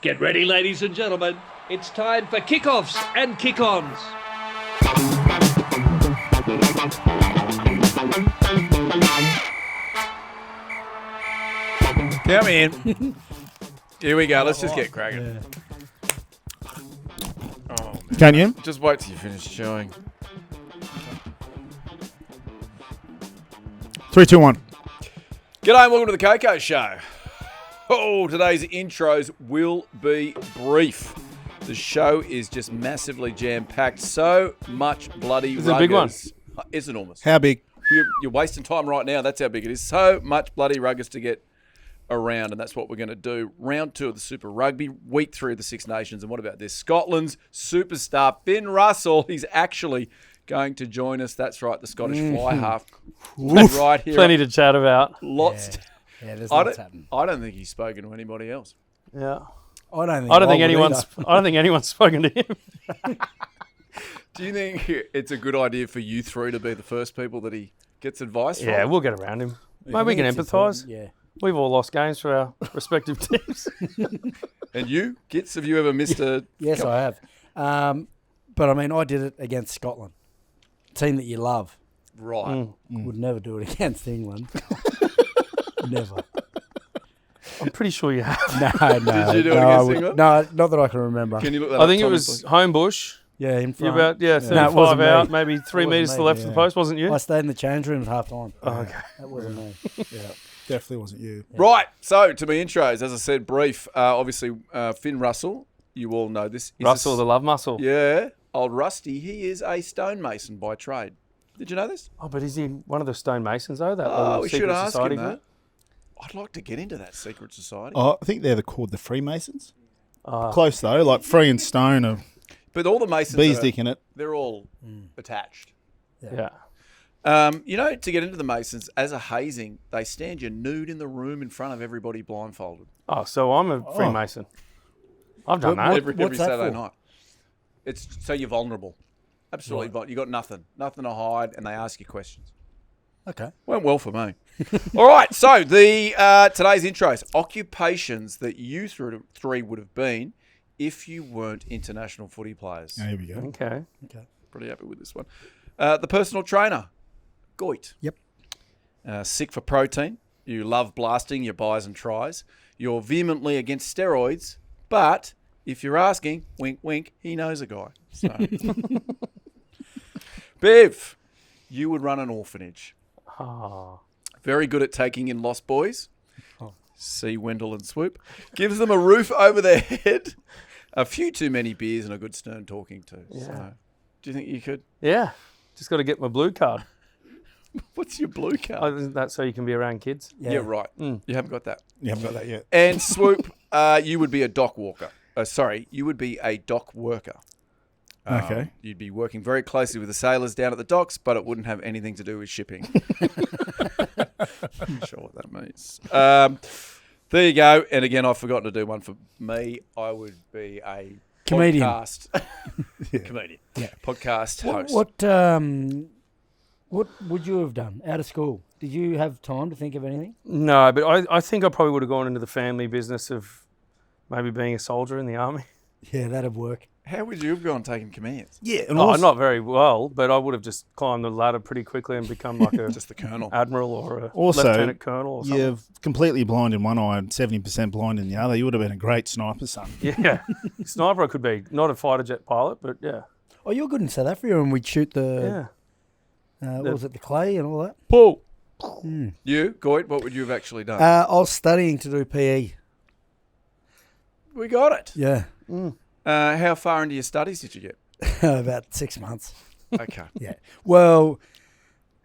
Get ready, ladies and gentlemen. It's time for kickoffs and kick-ons. Come in. Here we go. Let's just get cracking. Yeah. Oh, man. Can you? Just wait till you finish chewing. 3, 2, 1. G'day and welcome to the KOKO Show. Oh, today's intros will be brief. The show is just massively jam-packed. So much bloody It's a big one. It's enormous. How big? You're wasting time right now. That's how big it is. So much bloody ruggers to get around, and that's what we're going to do. Round 2 of the Super Rugby, week 3 of the Six Nations. And what about this? Scotland's superstar, Finn Russell. He's actually going to join us. That's right, the Scottish fly half. Right here. Plenty to chat about. Lots. Yeah, there's lots happening. I don't think he's spoken to anybody else. Yeah. I don't think anyone's spoken to him. Do you think it's a good idea for you three to be the first people that he gets advice from? Yeah, we'll get around him. Maybe we can empathise. Yeah. We've all lost games for our respective teams. And you, Gits, have you ever missed a... Yes, I have. But I mean, I did it against Scotland, team that you love. Right. Would never do it against England. Never. I'm pretty sure you have. No. Did you do it no, against England? No, not that I can remember. Can you look that I up, think it Tommy, was please? Homebush. Yeah, in You're front. about, 35 wasn't me. out, maybe 3 Wasn't metres to the me, left of the yeah. post, wasn't you? I stayed in the change room at half time. Oh, okay. That wasn't me. Yeah, definitely wasn't you. Right. So, to me intros, as I said, brief. Obviously, Finn Russell, you all know this. Is Russell, the love muscle. Yeah. Old Rusty, he is a stonemason by trade. Did you know this? Oh, but is he one of the stonemasons, though? That Oh, little we secret should ask society him group? that. I'd like to get into that secret society. Oh, I think they're called the Freemasons. Oh. Close though, like Free and Stone are But all the masons, bees dick in it. they're all attached. Yeah. You know, to get into the Masons, as a hazing, they stand you nude in the room in front of everybody blindfolded. Oh, so I'm a Freemason. I've done that. Every what's that Saturday for? night. It's so you're vulnerable. Absolutely. Right. You got nothing to hide, and they ask you questions. Okay. Went well for me. All right, so the today's intros, occupations that you three would have been if you weren't international footy players. Here we go. Okay. Pretty happy with this one. The personal trainer, Goit. Yep. Sick for protein. You love blasting your buys and tries. You're vehemently against steroids, but if you're asking, wink, wink, he knows a guy. So. Bev, you would run an orphanage. Oh. Very good at taking in lost boys. See Wendell and Swoop. Gives them a roof over their head, a few too many beers, and a good stern talking to. Yeah. So, do you think you could? Yeah. Just got to get my blue card. What's your blue card? Isn't that so you can be around kids? Yeah, right. You haven't got that. You haven't got that yet. And Swoop, you would be a dock walker. You would be a dock worker. Okay. You'd be working very closely with the sailors down at the docks, but it wouldn't have anything to do with shipping. Not sure what that means. There you go. And again, I've forgotten to do one for me. I would be a Comedian. podcast comedian. Yeah. Podcast host. What would you have done out of school? Did you have time to think of anything? No, but I think I probably would have gone into the family business of maybe being a soldier in the army. Yeah, that'd work. How would you have gone taking commands? Yeah, and Oh, also, not very well, but I would have just climbed the ladder pretty quickly and become like a Just the colonel. admiral or a Also, lieutenant colonel or something. you're completely blind in one eye and 70% blind in the other. You would have been a great sniper, son. Yeah. Sniper I could be. Not a fighter jet pilot, but yeah. Oh, you're good in South Africa, and we'd shoot Yeah. what was it, the clay and all that? Paul. You, Goit, what would you have actually done? I was studying to do PE. We got it. Yeah, How far into your studies did you get? about 6 months. Okay. Yeah. Well,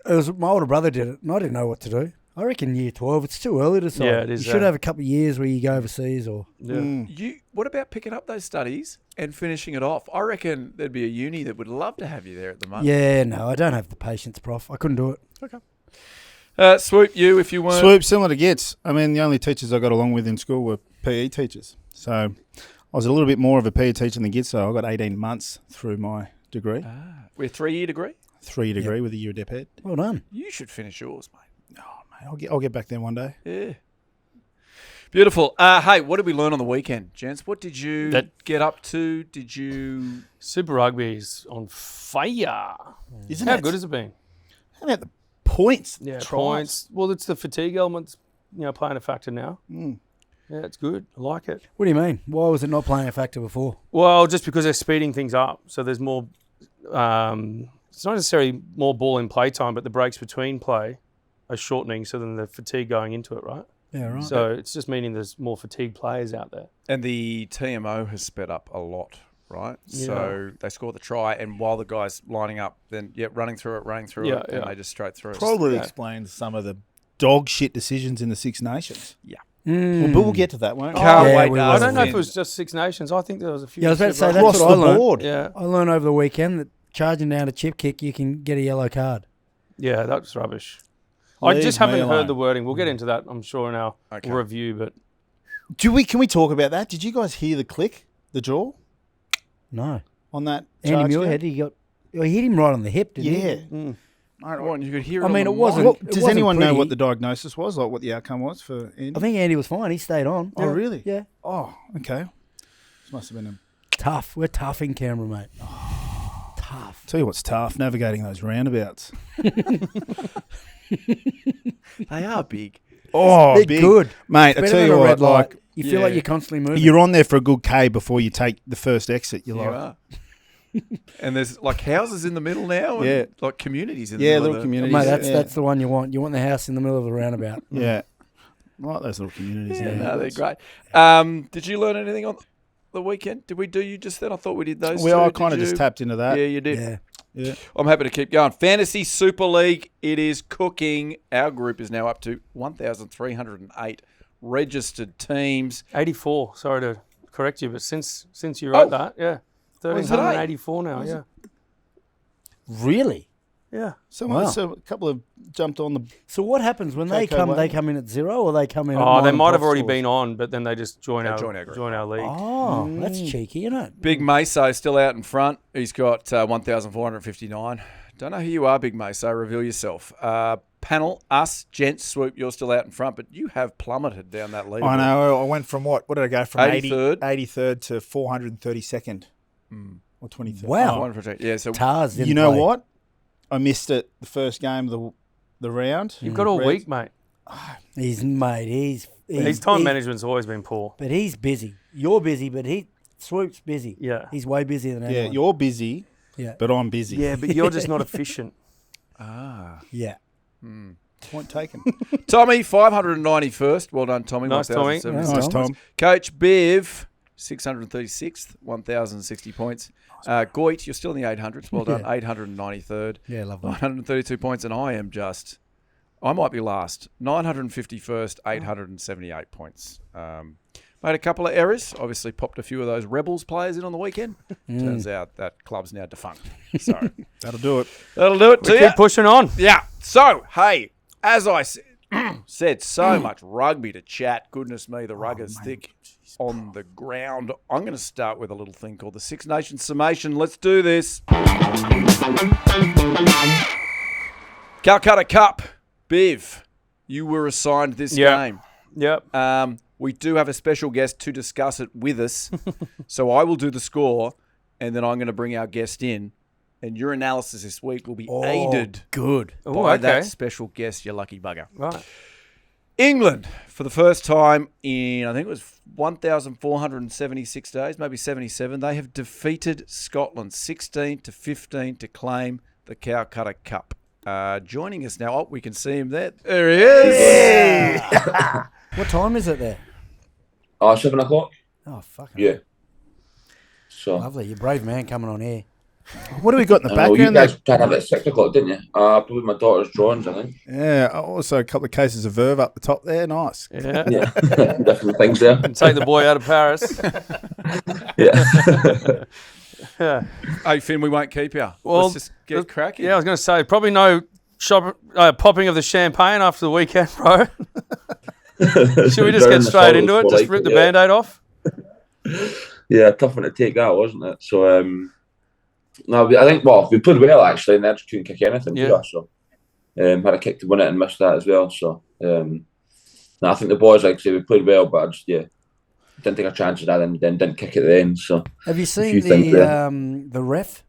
it was my older brother did it, and I didn't know what to do. I reckon year 12. It's too early to decide. Yeah, it is, You should have a couple of years where you go overseas or. Yeah. What about picking up those studies and finishing it off? I reckon there'd be a uni that would love to have you there at the moment. Yeah, no, I don't have the patience, Prof. I couldn't do it. Okay. Swoop, you, if you weren't. Swoop, similar to Gits. I mean, the only teachers I got along with in school were PE teachers. So I was a little bit more of a PE teacher than Gits, so I got 18 months through my degree. We're 3-year degree? 3-year degree with a year dep ed. Well done. You should finish yours, mate. I'll get back there one day. Yeah. Beautiful. Hey, what did we learn on the weekend, gents? What did you That- get up to? Did you... Super Rugby is on fire. Isn't How it? good has it been? How about the points? Yeah, Tries? points. Well, it's the fatigue elements, playing a factor now. Yeah, it's good. I like it. What do you mean? Why was it not playing a factor before? Well, just because they're speeding things up, so there's more. It's not necessarily more ball in play time, but the breaks between play are shortening, so then the fatigue going into it, right? Yeah, right. So it's just meaning there's more fatigued players out there. And the TMO has sped up a lot, right? Yeah. So they score the try, and while the guy's lining up, then, running through it, Yeah, and yeah. they just straight through it. Probably Yeah. explains some of the dog shit decisions in the Six Nations. Yeah. Well, but we'll get to that, won't we? Can't Yeah, wait we to will. I ask don't know if it Finn. was just Six Nations. I think there was a few. Yeah, I was about to say, Super that's Across what I the learned. board. Yeah, I learned over the weekend that charging down a chip kick, you can get a yellow card. yeah, that's rubbish. I Leave just me haven't alone. heard the wording. We'll get into that, I'm sure, in our Okay. review. But Can we talk about that? Did you guys hear the click, the jaw No. on that? Andy charge Muirhead, game? he hit him right on the hip, didn't Yeah. he? Well, you could hear it I mean, on it the wasn't- mic. it Does wasn't anyone know pretty. what the diagnosis was, like what the outcome was for Andy? I think Andy was fine. He stayed on. Oh, really? Yeah. Oh, okay. This must have been a... Tough. We're tough in Canberra, mate. Tough. Tell you what's tough, navigating those roundabouts. They are big. Oh, They're big. good. Mate, I Better tell than you a what, red light. like, You feel like Yeah. you're constantly moving. you're on there for a good K before you take the first exit. You're You like, are. And there's like houses in the middle now, and Yeah. like communities in the yeah, middle. little of the- communities. Mate, that's yeah. that's the one you want. You want the house in the middle of the roundabout. Yeah. I like those little communities. Yeah, Yeah, no, they're great. Did you learn anything on the weekend? Did we do you just then? I thought we did those. Well, I two. kind of Did just you? tapped into that. Yeah, you did. Yeah. Yeah. I'm happy to keep going. Fantasy Super League, it is cooking. Our group is now up to 1,308 registered teams. 84. Sorry to correct you, but since you wrote that, yeah, Was it 1,384 now. Yeah, Really? yeah. Someone, Wow. so a couple of jumped on the. So what happens when they KOKO come? way. They come in at 0, or they come in? at Oh, they 9 might have top already scores? been on, but then they just join our join our league. Oh, that's cheeky, isn't it? Big Meso still out in front. He's got 1,459. Don't know who you are, Big Meso. Reveal yourself. Panel, us, gents, Swoop, you're still out in front, but you have plummeted down that lead. I know. I went from what? What did I go from? 83rd? 83rd to 432nd. Or 23rd. Wow. Yeah, so Tars didn't You know play. what? I missed it the first game of the round. You've got all Reds. week, mate. He's His time management's always been poor. But he's busy. You're busy, but Swoop's busy. Yeah. He's way busier than Yeah, anyone. you're busy, Yeah. but I'm busy. Yeah, but you're just not efficient. Yeah. Point taken. Tommy, 591st. Well done, Tommy. Nice, Tommy. 1,076. Nice, Tom. Coach Biv, 636th, 1,060 points. Goit, you're still in the 800s. Well done. Yeah. 893rd. Yeah, love that. 132 points, and I might be last. 951st, 878 points. Made a couple of errors. Obviously popped a few of those Rebels players in on the weekend. Turns out that club's now defunct. So That'll do it. that'll do it to you. Keep pushing on. Yeah. So, hey, as I said, so much rugby to chat. Goodness me, the rug is thick on the ground. I'm going to start with a little thing called the Six Nations Summation. Let's do this. Calcutta Cup. Biv, you were assigned this game. Yep. We do have a special guest to discuss it with us. So I will do the score, and then I'm going to bring our guest in. And your analysis this week will be aided Good. Ooh, by okay. that special guest, you lucky bugger. Right. England, for the first time in, I think it was 1,476 days, maybe 77, they have defeated Scotland 16-15 to claim the Calcutta Cup. Joining us now, we can see him there. There he is. What time is it there? 7 o'clock. Oh, fucking Yeah. So lovely. You're a brave man coming on air. What do we got in the I know you background? guys tried to have it at 6 o'clock, didn't you? Probably my daughter's drawings, I think. Yeah, also a couple of cases of verve up the top there. Nice. Yeah. Yeah, different things there. Take the boy out of Paris. Yeah. Yeah. Hey, Finn, we won't keep you. Well, Let's just get cracking. Yeah, I was going to say, probably no popping of the champagne after the weekend, bro. Should we just get straight into it? Just rip the Band-Aid off? Yeah, tough one to take that, wasn't it? So, no, I think, we played well, actually, and they just couldn't kick anything. Yeah. So, had a kick to win it and missed that as well. So, no, No, I think the boys, like I say, we played well, but I just, didn't take a chance at that and then didn't kick at the end. So have you seen the ref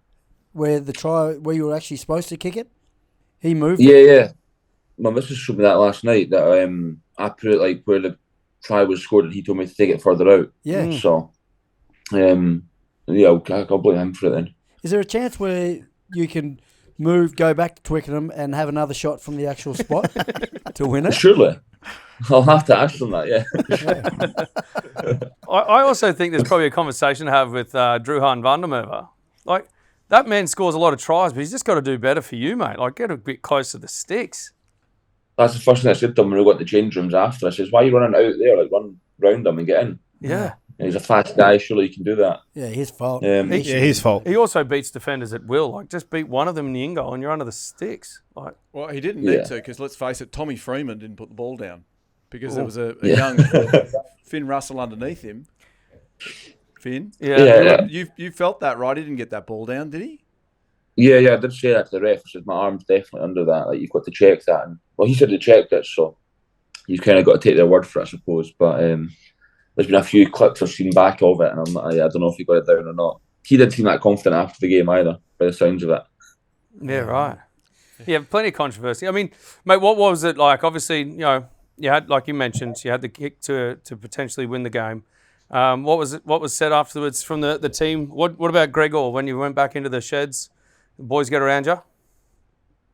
where the try where you were actually supposed to kick it? He moved. Yeah. My missus showed me that last night. That I put it like where the try was scored, and he told me to take it further out. Yeah. So, I'll blame him for it then. Is there a chance where you can go back to Twickenham and have another shot from the actual spot to win it? Surely. I'll have to ask them that, I also think there's probably a conversation to have with DRUA and Van der Merwe. Like, that man scores a lot of tries, but he's just got to do better for you, mate. Like, get a bit close to the sticks. That's the first thing I said to him when we got the change rooms after. I says, why are you running out there? Like, run round him and get in. Yeah. And he's a fast guy, surely you can do that. Yeah, his fault. His fault. He also beats defenders at will. Like, just beat one of them in the in-goal and you're under the sticks. Like, Well, he didn't need to, because let's face it, Tommy Freeman didn't put the ball down because there was a young Finn Russell underneath him. Finn? Yeah. You felt that, right? He didn't get that ball down, did he? Yeah, I did say that to the ref. I said, my arm's definitely under that. Like, you've got to check that. And, well, he said he checked it, so you've kind of got to take their word for it, I suppose. But there's been a few clips I've seen back of it, and I don't know if he got it down or not. He didn't seem that confident after the game either, by the sounds of it. yeah, right. Yeah, plenty of controversy. I mean, mate, what was it like? Obviously, you had, like you mentioned, you had the kick to potentially win the game. What was said afterwards from the team? What about Gregor when you went back into the sheds? The boys get around you?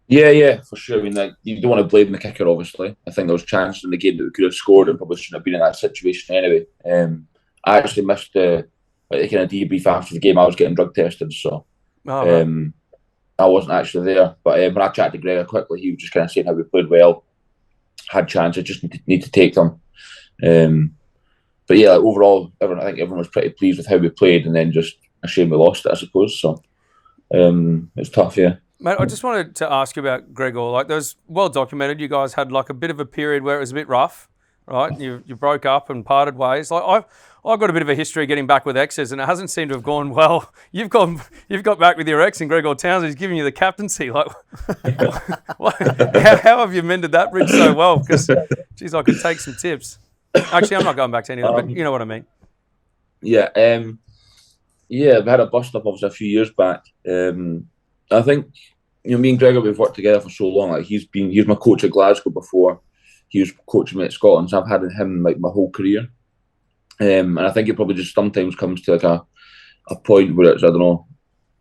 Yeah, for sure. I mean, like, you don't want to blame the kicker, obviously. I think there was chances in the game that we could have scored and probably shouldn't have been in that situation anyway. I actually missed the kind of debrief after the game. I was getting drug tested, so I wasn't actually there. But when I chatted to Gregor quickly, he was just kind of saying how we played well, had chances, just need to take them. But yeah, like, overall, I think everyone was pretty pleased with how we played, and then just a shame we lost it, I suppose. So it's tough, yeah. Mate, I just wanted to ask you about Gregor. Like, there's well documented. You guys had like a bit of a period where it was a bit rough, right? You broke up and parted ways. Like, I've got a bit of a history of getting back with exes, and it hasn't seemed to have gone well. You've got back with your ex, and Gregor Townsend is giving you the captaincy. Like, how have you mended that bridge so well? Because, geez, I could take some tips. Actually, I'm not going back to any of them, but you know what I mean. Yeah, we had a bust up obviously a few years back. I think, me and Gregor, we've worked together for so long. Like, he was my coach at Glasgow before. He was coaching me at Scotland, so I've had him like my whole career. And I think it probably just sometimes comes to like a point where it's, I don't know,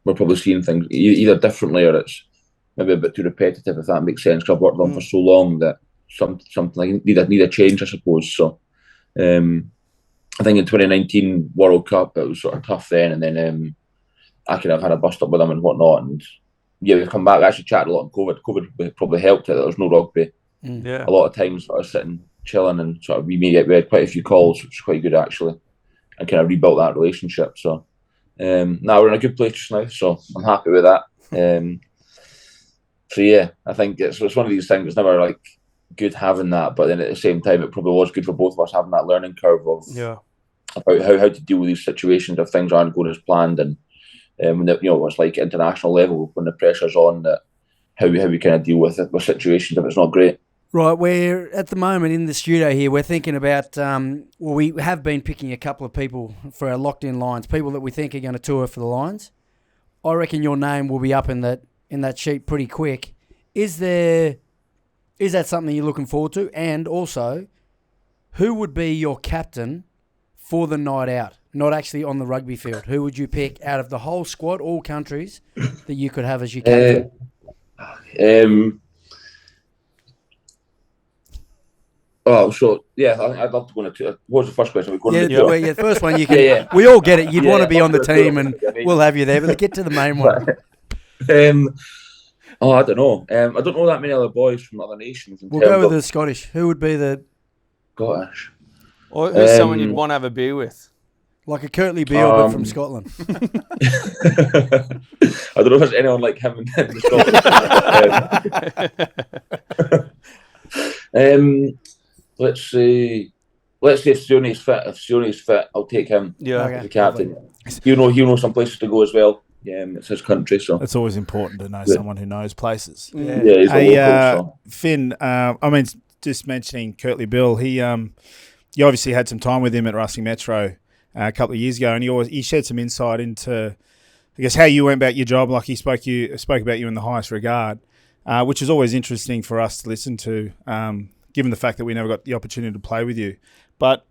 we're probably seeing things either differently or it's maybe a bit too repetitive, if that makes sense. Because I've worked with them for so long that something like need a change, I suppose. So I think in 2019 World Cup it was sort of tough then, and then I could have had a bust up with them and whatnot, and we've come back. I actually chatted a lot on COVID. COVID probably helped it. There was no rugby. Yeah. A lot of times sort of sitting, chilling, and sort of we had quite a few calls, which was quite good actually, and kind of rebuilt that relationship. So now we're in a good place just now, so I'm happy with that. So yeah, I think it's one of these things. It's never like good having that, but then at the same time, it probably was good for both of us having that learning curve of about how to deal with these situations if things aren't going as planned, and when it's like international level when the pressure's on, that how we kind of deal with situations if it's not great. Right, we're at the moment in the studio here. We're thinking about we have been picking a couple of people for our locked-in lines, people that we think are going to tour for the Lions. I reckon your name will be up in that sheet pretty quick. Is that something you're looking forward to? And also, who would be your captain for the night out? Not actually on the rugby field. Who would you pick out of the whole squad, all countries, that you could have as your captain? I'd love to go into. What was the first question? The first one you can. We all get it. You'd want to be on the team, and we'll have you there. But get to the main one. I don't know. I don't know that many other boys from other nations. We'll go with the Scottish. Who would be the Scottish? Or who's someone you'd want to have a beer with? Like a Curtly Beale, but from Scotland. I don't know if there's anyone like him in Scotland. Let's see if Sione's fit. I'll take him as the captain. He'll know some places to go as well. Yeah, it's his country, so it's always important to know someone who knows places. Yeah, he's a local, so. Finn, I mean, just mentioning Kirtley Bill. He you obviously had some time with him at Racing Metro a couple of years ago, and he shared some insight into, I guess, how you went about your job. Like he spoke about you in the highest regard, which is always interesting for us to listen to, given the fact that we never got the opportunity to play with you. But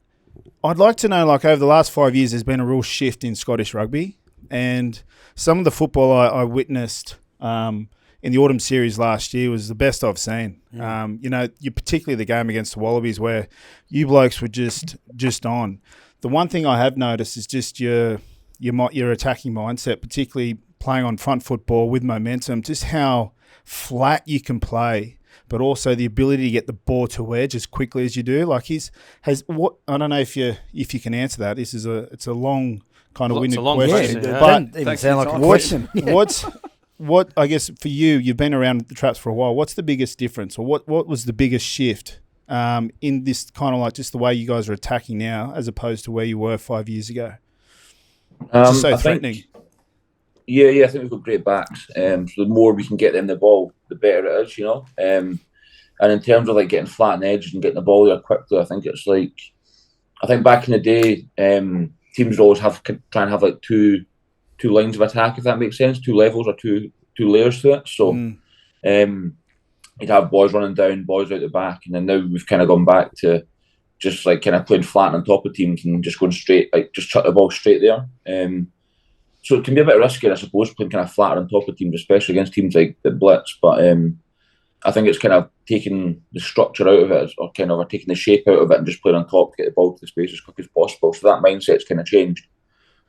I'd like to know, like, over the last 5 years, there's been a real shift in Scottish rugby, and some of the football I witnessed in the autumn series last year was the best I've seen. You particularly the game against the Wallabies, where you blokes were just on. The one thing I have noticed is just your attacking mindset, particularly playing on front football with momentum, just how flat you can play, but also the ability to get the ball to edge as quickly as you do. Like I don't know if you can answer that. It's a long kind of winded question. Yeah. But Doesn't even sound like a question. What I guess for you've been around the traps for a while. What's the biggest difference, or what was the biggest shift in this kind of like just the way you guys are attacking now as opposed to where you were 5 years ago? Just so threatening. I think we've got great backs. So the more we can get them the ball, the better it is, And in terms of like getting flat on edges and getting the ball there quickly, I think it's like, I think back in the day, teams would always try and have like two lines of attack, if that makes sense, 2 levels or two layers to it. So you'd have boys running down, boys out the back, and then now we've kind of gone back to just like kind of playing flat on top of teams and just going straight, like just chuck the ball straight there. So it can be a bit riskier, I suppose, playing kind of flatter on top of teams, especially against teams like the Blitz. But I think it's kind of taking the structure out of it, or taking the shape out of it, and just playing on top to get the ball to the space as quick as possible. So that mindset's kind of changed,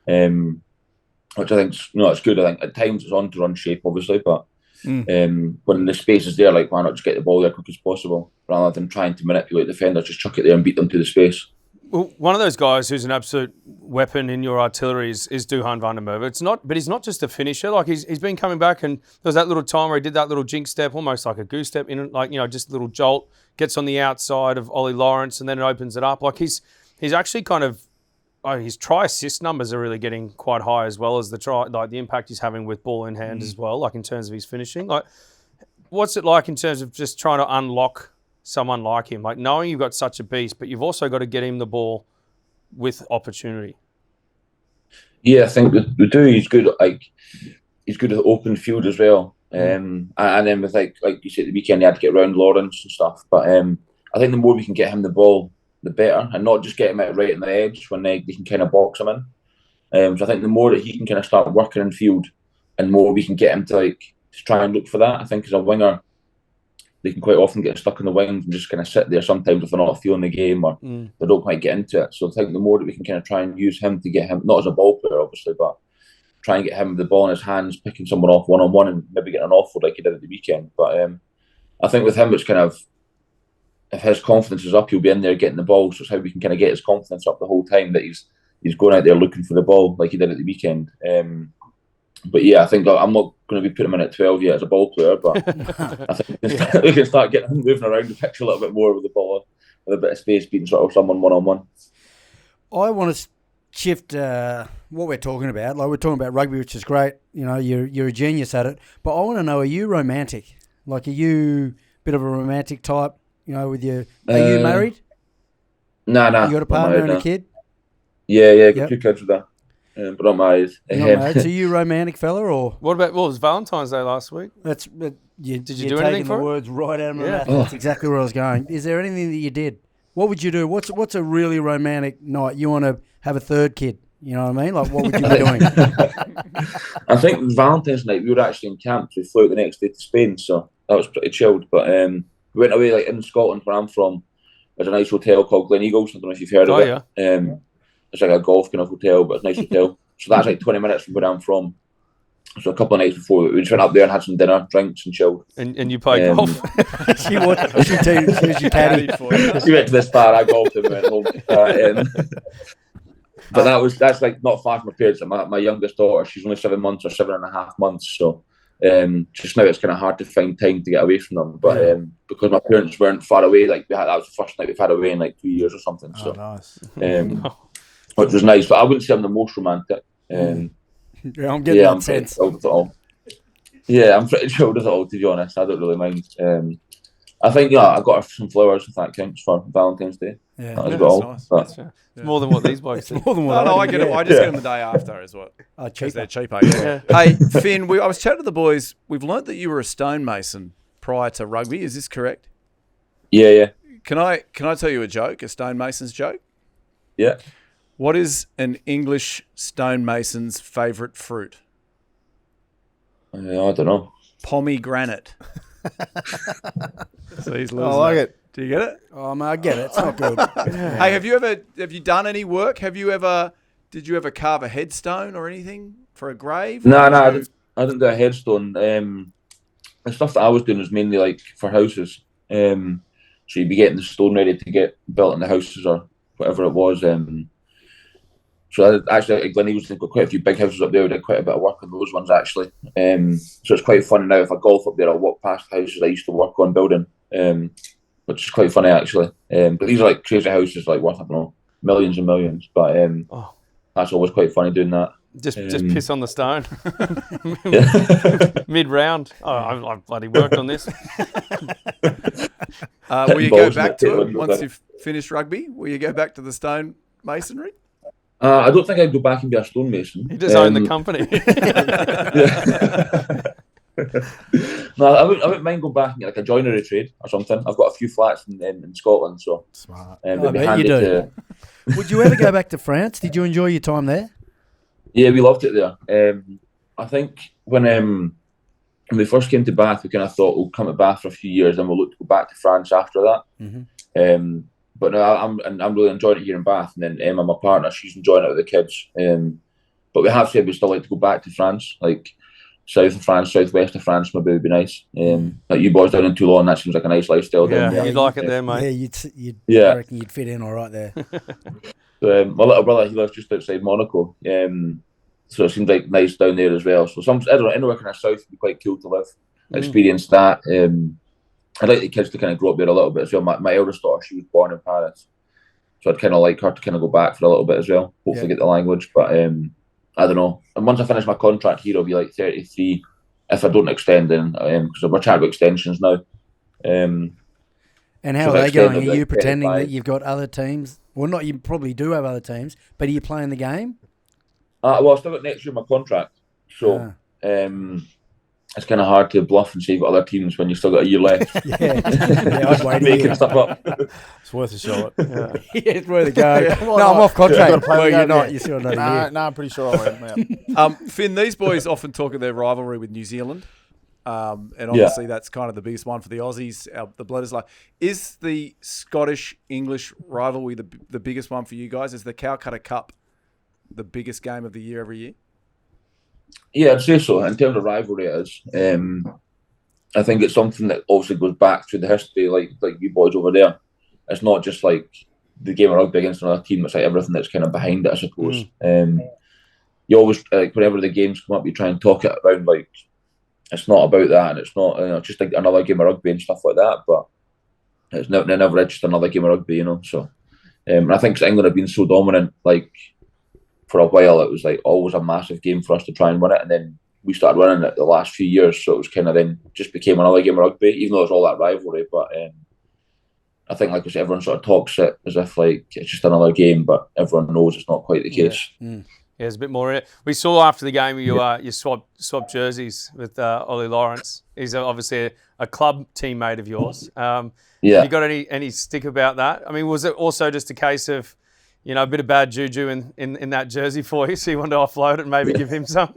which I think it's good. I think at times it's on to run shape, obviously, but when the space is there, like, why not just get the ball there as quick as possible rather than trying to manipulate defenders, just chuck it there and beat them to the space. Well, one of those guys who's an absolute weapon in your artillery is Duhan van der Merwe. But he's not just a finisher. Like he's been coming back, and there was that little time where he did that little jinx step, almost like a goose step, in like just a little jolt, gets on the outside of Ollie Lawrence, and then it opens it up. Like he's actually kind of his try assist numbers are really getting quite high, as well as the impact he's having with ball in hand as well. Like in terms of his finishing, like what's it like in terms of just trying to unlock someone like him, like knowing you've got such a beast, but you've also got to get him the ball with opportunity? Yeah, I think we do. He's good. He's good at the open field as well. And then with like you said, the weekend he had to get around Lawrence and stuff. But I think the more we can get him the ball, the better, and not just get him out right on the edge when they can kind of box him in. So I think the more that he can kind of start working in field, and more we can get him to try and look for that. I think as a winger, they can quite often get stuck in the wings and just kind of sit there sometimes if they're not feeling the game or they don't quite get into it. So I think the more that we can kind of try and use him to get him, not as a ball player obviously, but try and get him with the ball in his hands, picking someone off one-on-one and maybe getting an offload like he did at the weekend. But I think with him it's kind of, if his confidence is up, he'll be in there getting the ball. So it's how we can kind of get his confidence up the whole time, that he's going out there looking for the ball like he did at the weekend. But yeah, I think I'm not going to be putting him in at 12 yet as a ball player, but I think we can start getting him moving around the pitch a little bit more with the ball, with a bit of space, beating sort of someone one-on-one. I want to shift what we're talking about. Like, we're talking about rugby, which is great. You're a genius at it. But I want to know, are you romantic? Like, are you a bit of a romantic type? With your, are you married? No. You got a partner and a kid? Yeah, got 2 kids with that. But I'm married. You're not married. So you romantic fella, or what about? Well, it was Valentine's Day last week. Did you do anything for the it? words right out of my mouth. That's exactly where I was going. Is there anything that you did? What would you do? What's a really romantic night? You want to have a 3rd kid? You know what I mean? Like, what would you be doing? I think Valentine's night we were actually in camp. So we flew out the next day to Spain, so that was pretty chilled. But we went away, like in Scotland where I'm from. There's a nice hotel called Glen Eagles. I don't know if you've heard of it. Yeah. It's like a golf kind of hotel, but it's a nice hotel. So that's like 20 minutes from where I'm from. So a couple of nights before, we just went up there and had some dinner, drinks and chilled. And you played golf? She was your caddy. She went to this bar, I golfed and went home. But that's like not far from my parents. My youngest daughter, she's only 7 months or 7.5 months. So just now it's kind of hard to find time to get away from them. But because my parents weren't far away, like that was the first night we've had away in like 2 years or something. So nice. Which was nice, but I wouldn't say I'm the most romantic. I'm getting that sense. I'm pretty chilled with it all, to be honest. I don't really mind. I think I got her some flowers if that counts for Valentine's Day. Yeah. As Yeah, well. that's nice. But- That's fair. It's more than what these blokes do. More than what No, I do, get it. yeah. I just get them the day after, is what. Oh, Because they're cheaper. cheaper. Yeah. Hey, Finn, I was chatting to the boys. We've learnt that you were a stonemason prior to rugby. Is this correct? Yeah. Can I tell you a joke? A stonemason's joke? Yeah. What is an English stonemason's favourite fruit? I don't know. Pomegranate. So he's losing. I like it. Do you get it? Oh, man, I get it. It's not good. Hey, have you done any work? Did you ever carve a headstone or anything for a grave? No, Or I did didn't do a headstone. The stuff that I was doing was mainly like for houses. So you'd be getting the stone ready to get built in the houses or whatever it was. So actually, at Gleneagles, they've got quite a few big houses up there. We did quite a bit of work on those ones actually. So it's quite fun now. If I golf up there, I'll walk past the houses I used to work on building, which is quite funny actually. But these are like crazy houses, like worth, I don't know, millions and millions. But that's always quite funny doing that. Just piss on the stone. Yeah. Mid-round. Oh, I've bloody worked on this. Will you go Balls in back the to table, it once you've finished rugby? Will you go back to the stone masonry? I don't think I'd go back and be a stonemason. He does own the company. No, I wouldn't mind going back and get like a joinery trade or something. I've got a few flats in Scotland, so Smart. it'd I be bet handy you do. to. Would you ever go back to France? Did you enjoy your time there? Yeah, we loved it there. I think when we first came to Bath, we kind of thought we'll come to Bath for a few years, and we'll look to go back to France after that. Mm-hmm. But no, I'm really enjoying it here in Bath, and then Emma, my partner, she's enjoying it with the kids. But we have said we'd still like to go back to France, like south of France, southwest of France, maybe would be nice. Like you boys down in Toulon, that seems like a nice lifestyle down Yeah, there. you'd like it there, mate. Yeah, Yeah. I reckon you'd fit in all right there. My little brother, he lives just outside Monaco, so it seems like nice down there as well. So I don't know, anywhere kind of south would be quite cool to live, experience that. I'd like the kids to kind of grow up there a little bit as well. My eldest daughter, she was born in Paris, so I'd kind of like her to kind of go back for a little bit as well. Hopefully get the language, but I don't know. And once I finish my contract here, I'll be like 33. If I don't extend, then because we're chatting about extensions now. And how So are they next going? game Are they'll you be pretending 35. that you've got other teams? Well, not you probably do have other teams, but are you playing the game? Well, I've still got next year my contract, so it's kind of hard to bluff and say you've got other teams when you've still got a year left. Yeah, I'd wait a Making year. stuff up. It's worth a shot. Yeah, it's worth a go. Why No, I'm not? off contract. Gotta play Well, the you're game, not. yeah. You're still not a year. No, I'm pretty sure I am. Finn, these boys often talk of their rivalry with New Zealand. And obviously that's kind of the biggest one for the Aussies. The blood is like, is the Scottish-English rivalry the biggest one for you guys? Is the Calcutta Cup the biggest game of the year every year? Yeah, I'd say so. In terms of rivalry, it is. I think it's something that obviously goes back through the history, like you boys over there. It's not just like the game of rugby against another team. It's like everything that's kind of behind it, I suppose. You always, like, whenever the games come up, you try and talk it around like it's not about that, and it's not just like another game of rugby and stuff like that. But it's never is just another game of rugby, you know. So, and I think England have been so dominant, like for a while, it was like always a massive game for us to try and win it, and then we started winning it the last few years, so it was kind of then just became another game of rugby, even though it's all that rivalry. But I think, like I said, everyone sort of talks it as if like it's just another game, but everyone knows it's not quite the case. Yeah, there's a bit more in it. We saw after the game you swapped jerseys with Ollie Lawrence. He's obviously a club teammate of yours. Have you got any stick about that? I mean, was it also just a case of, you know, a bit of bad juju in that jersey for you, so you wanted to offload it and maybe give him some?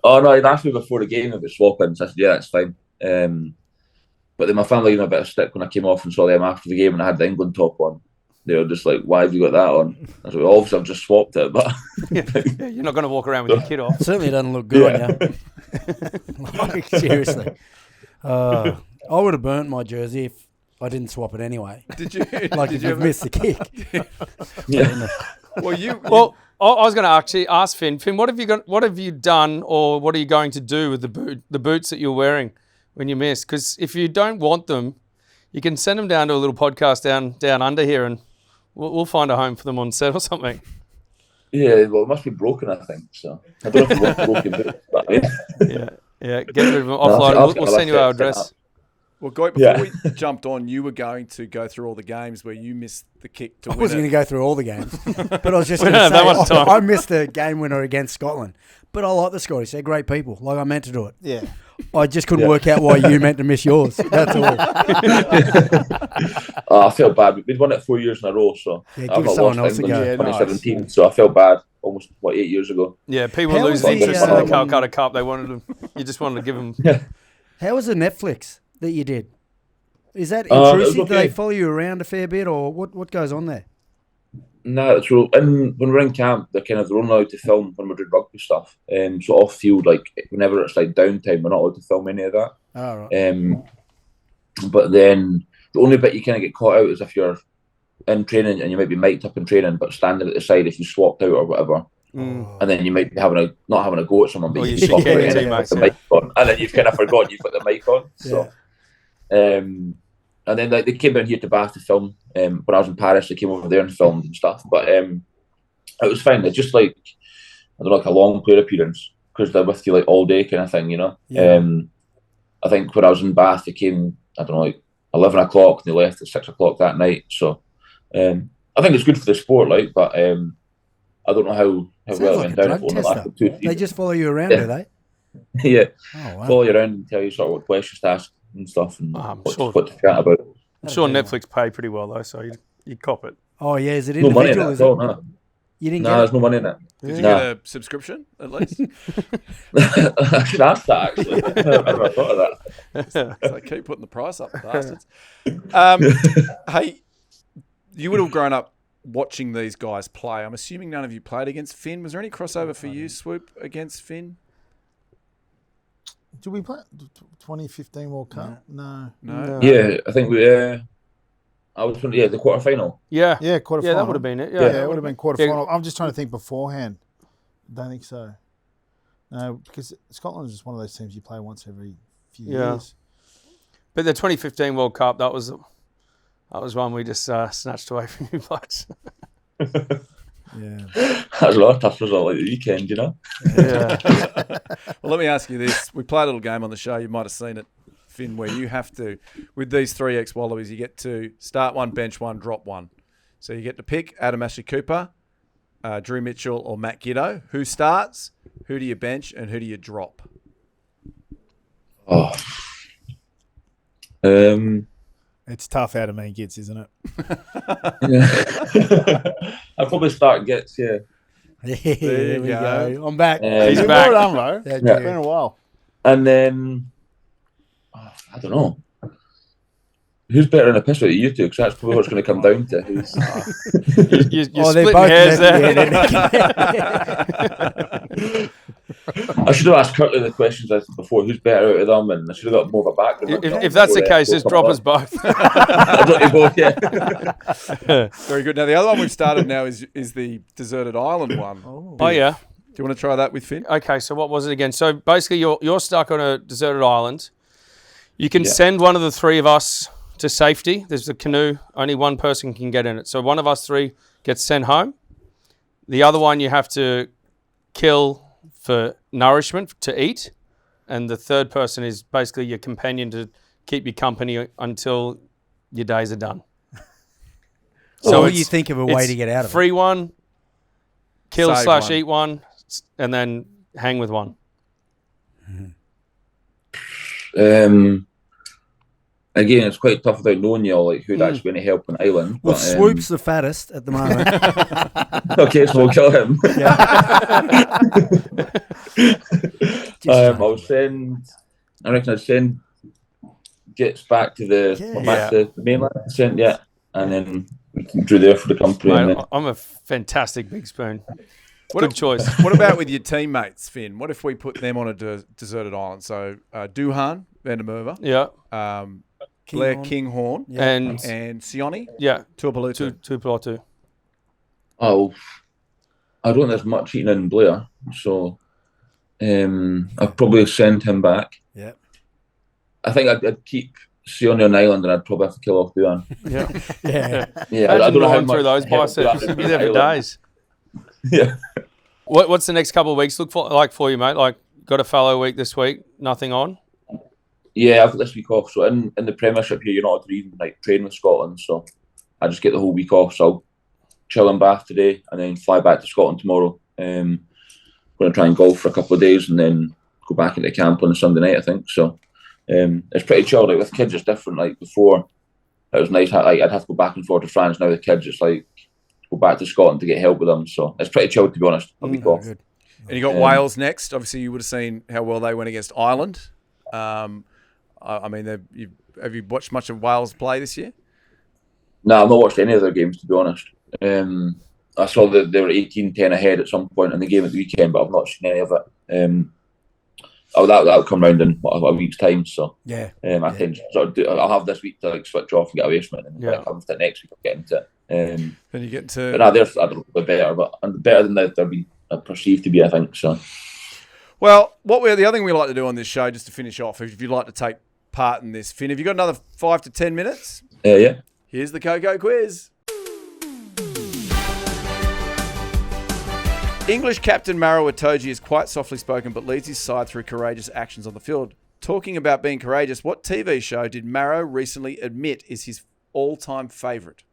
Oh no, he'd asked me before the game about swapping, so I said, yeah, it's fine. But then my family gave me a bit of stick when I came off and saw them after the game and I had the England top on. They were just like, why have you got that on? I said, well, obviously I've just swapped it, but Yeah, you're not going to walk around with your kid off. Certainly doesn't look good on you. Like, seriously. I would have burnt my jersey if I didn't swap it anyway. Did you? Like did if you you've ever- missed the kick. yeah. Well, I was going to actually ask Finn. Finn, what have you done, or what are you going to do with the boots that you're wearing when you miss? Because if you don't want them, you can send them down to a little podcast down under here, and we'll find a home for them on set or something. Yeah, well, it must be broken, I think. So I don't know if it's broken, but Yeah, get rid of them. Offload. We'll send you our address. Well, Goit, before we jumped on, you were going to go through all the games where you missed the kick to I win wasn't going it. to go through all the games, but I was just We going to don't have that much say time. I missed the game winner against Scotland. But I like the Scottish; they're great people. Like I meant to do it. Yeah. I just couldn't work out why you meant to miss yours. That's all. I felt bad. We'd won it 4 years in a row, so Yeah, I've give not someone lost else a England go. since Yeah, 2017, so I felt bad almost 8 years ago. Yeah, people How lose was interest the, in the Calcutta Cup. They wanted them. You just wanted to give them. How was the Netflix that you did? Is that It was intrusive? Do they okay. follow you around a fair bit, or what goes on there? No, so when we're in camp, they're only allowed to film when we're doing rugby stuff. So off field, like whenever it's like downtime, we're not allowed to film any of that. Oh, right. But then the only bit you kind of get caught out is if you're in training and you might be mic'd up in training, but standing at the side if you swapped out or whatever, and then you might be not having a go at someone, but Or you you just should swap carry out your and teammates, put the mic on, and then you've kind of forgotten you've put the mic on. So, and then like they came down here to Bath to film. When I was in Paris, they came over there and filmed and stuff. But it was fine. It's just like I don't know, like a long player appearance because they're with you like all day kind of thing, you know. Yeah. I think when I was in Bath, they came, I don't know, like 11 o'clock and they left at 6 o'clock that night. So I think it's good for the sport, like, but I don't know how Sounds well like it a went down drug for the test, last though. 2 or 3 They just follow you around, Yeah. do they? yeah, Oh, wow. follow you around and tell you sort of what questions to ask and stuff and I'm what, sure. what to chat about. I'm sure Netflix pay pretty well though, so you cop it. Oh, yeah. Is it No money in individual? it Is at it? all, no. You didn't No, get there's it? no money in it. Did you No. get a subscription at least? I should ask that actually. I never thought of that. They keep putting the price up, bastards. Hey, you would have grown up watching these guys play. I'm assuming none of you played against Finn. Was there any crossover for you, Swoop, against Finn? Did we play 2015 World Cup? No. No. Yeah, I think we. I was the quarter final. Yeah, Yeah, quarter yeah, final. that would have been it. Yeah, Yeah, it would have been quarter Yeah. final. I'm just trying to think beforehand. Don't think so. No, because Scotland is just one of those teams you play once every few Yeah. years. But the 2015 World Cup, that was one we just snatched away from you blokes. Yeah. That was a lot of tough result like the weekend, you know. Yeah. Well, let me ask you this. We play a little game on the show. You might have seen it, Finn, where you have to, with these 3 ex-Wallabies, you get to start one, bench one, drop one. So you get to pick Adam Ashley Cooper, Drew Mitchell or Matt Giddo. Who starts, who do you bench, and who do you drop? Oh. It's tough out of mean kids, isn't it? I'll probably start Gets, yeah. Yeah, there we go. go. I'm back. He's Well back. done, bro. Thank It's you. been a while. And then I don't know. Who's better in a piss out of you two? Because that's probably what it's going to come down to. Who's... You're they're splitting both hairs yeah, there. I should have asked Curtly the questions I said before. Who's better out of them? And I should have got more of a background. If that's the case, just drop us both. I'll drop you both, yeah. Very good. Now, the other one we've started now is the Deserted Island one. Oh yeah. Do you want to try that with Finn? Okay, so what was it again? So basically, you're stuck on a deserted island. You can Yeah. send one of the 3 of us to safety. There's a canoe. Only one person can get in it. So one of us 3 gets sent home. The other one you have to kill for nourishment to eat, and the third person is basically your companion to keep you company until your days are done. So it's- you think of a way it's to get out of it. free one, kill Save / one. eat one, and then hang with one. Again, it's quite tough without knowing you all, like who'd actually going to help an island. Well, but, Swoop's the fattest at the moment. okay, so we'll kill him. I'll send. I reckon I'd send Gets back to the mainland. Send and then we can do there for the company. and Mate, then, I'm a fantastic big spoon. What Good if- choice. What about with your teammates, Finn? What if we put them on a deserted island? So Duhan van der Merwe, Yeah, Blair Kinghorn. Kinghorn, and and Sione yeah, Tuapalutu. two plot two. oh, I don't think there's much eating in Blair, so I'd probably send him back. Yeah. I think I'd keep Sione on island, and I'd probably have to kill off Duhan. Yeah, Yeah. Yeah, I Imagine don't know how gnawing much through those help biceps. Duhan You'd be there for island. days. Yeah. What's the next couple of weeks look for like for you, mate? Like, got a fallow week this week, nothing on. Yeah, I've got this week off. So in the Premiership here, you're not allowed to even like train with Scotland. So I just get the whole week off. So I'll chill in Bath today and then fly back to Scotland tomorrow. Going to try and golf for a couple of days and then go back into camp on a Sunday night, I think. So it's pretty chill. Like with kids, it's different. Like before, it was nice. Like I'd have to go back and forth to France. Now the kids, it's like go back to Scotland to get help with them. So it's pretty chill, to be honest. A week off. Good. And you got Wales next. Obviously, you would have seen how well they went against Ireland. I mean, have you watched much of Wales play this year? No, I've not watched any of their games, to be honest. I saw that they were 18-10 ahead at some point in the game at the weekend, but I've not seen any of it. That'll come round in a week's time. So Yeah. I think I'll have this week to like switch off and get away from it, and Yeah. come to it next week. I'll get into it. Then you get But to no, they're better, but better than they're being perceived to be, I think. So well, the other thing we like to do on this show, just to finish off, if you'd like to take part in this, Finn, have you got another 5 to 10 minutes? yeah. Here's the KOKO Quiz. English captain Maro Itoje is quite softly spoken but leads his side through courageous actions on the field. Talking about being courageous, what TV show did Maro recently admit is his all-time favourite?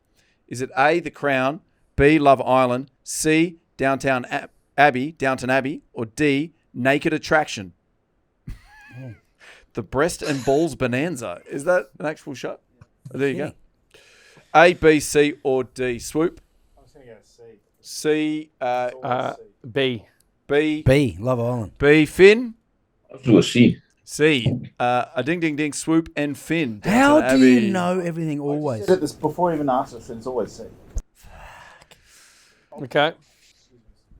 Is it A, The Crown, B, Love Island, C, Downton Abbey, or D, Naked Attraction? The Breast and Balls Bonanza. Is that an actual show? Oh, there you go. A, B, C, or D? Swoop. I was going to go C. C, B. B, Love Island. B, Finn. I was going to see. C, a ding, ding, ding, Swoop and Finn. How Downton do Abbey. you know everything always? Said this before you even asked us, and it's always C. Okay.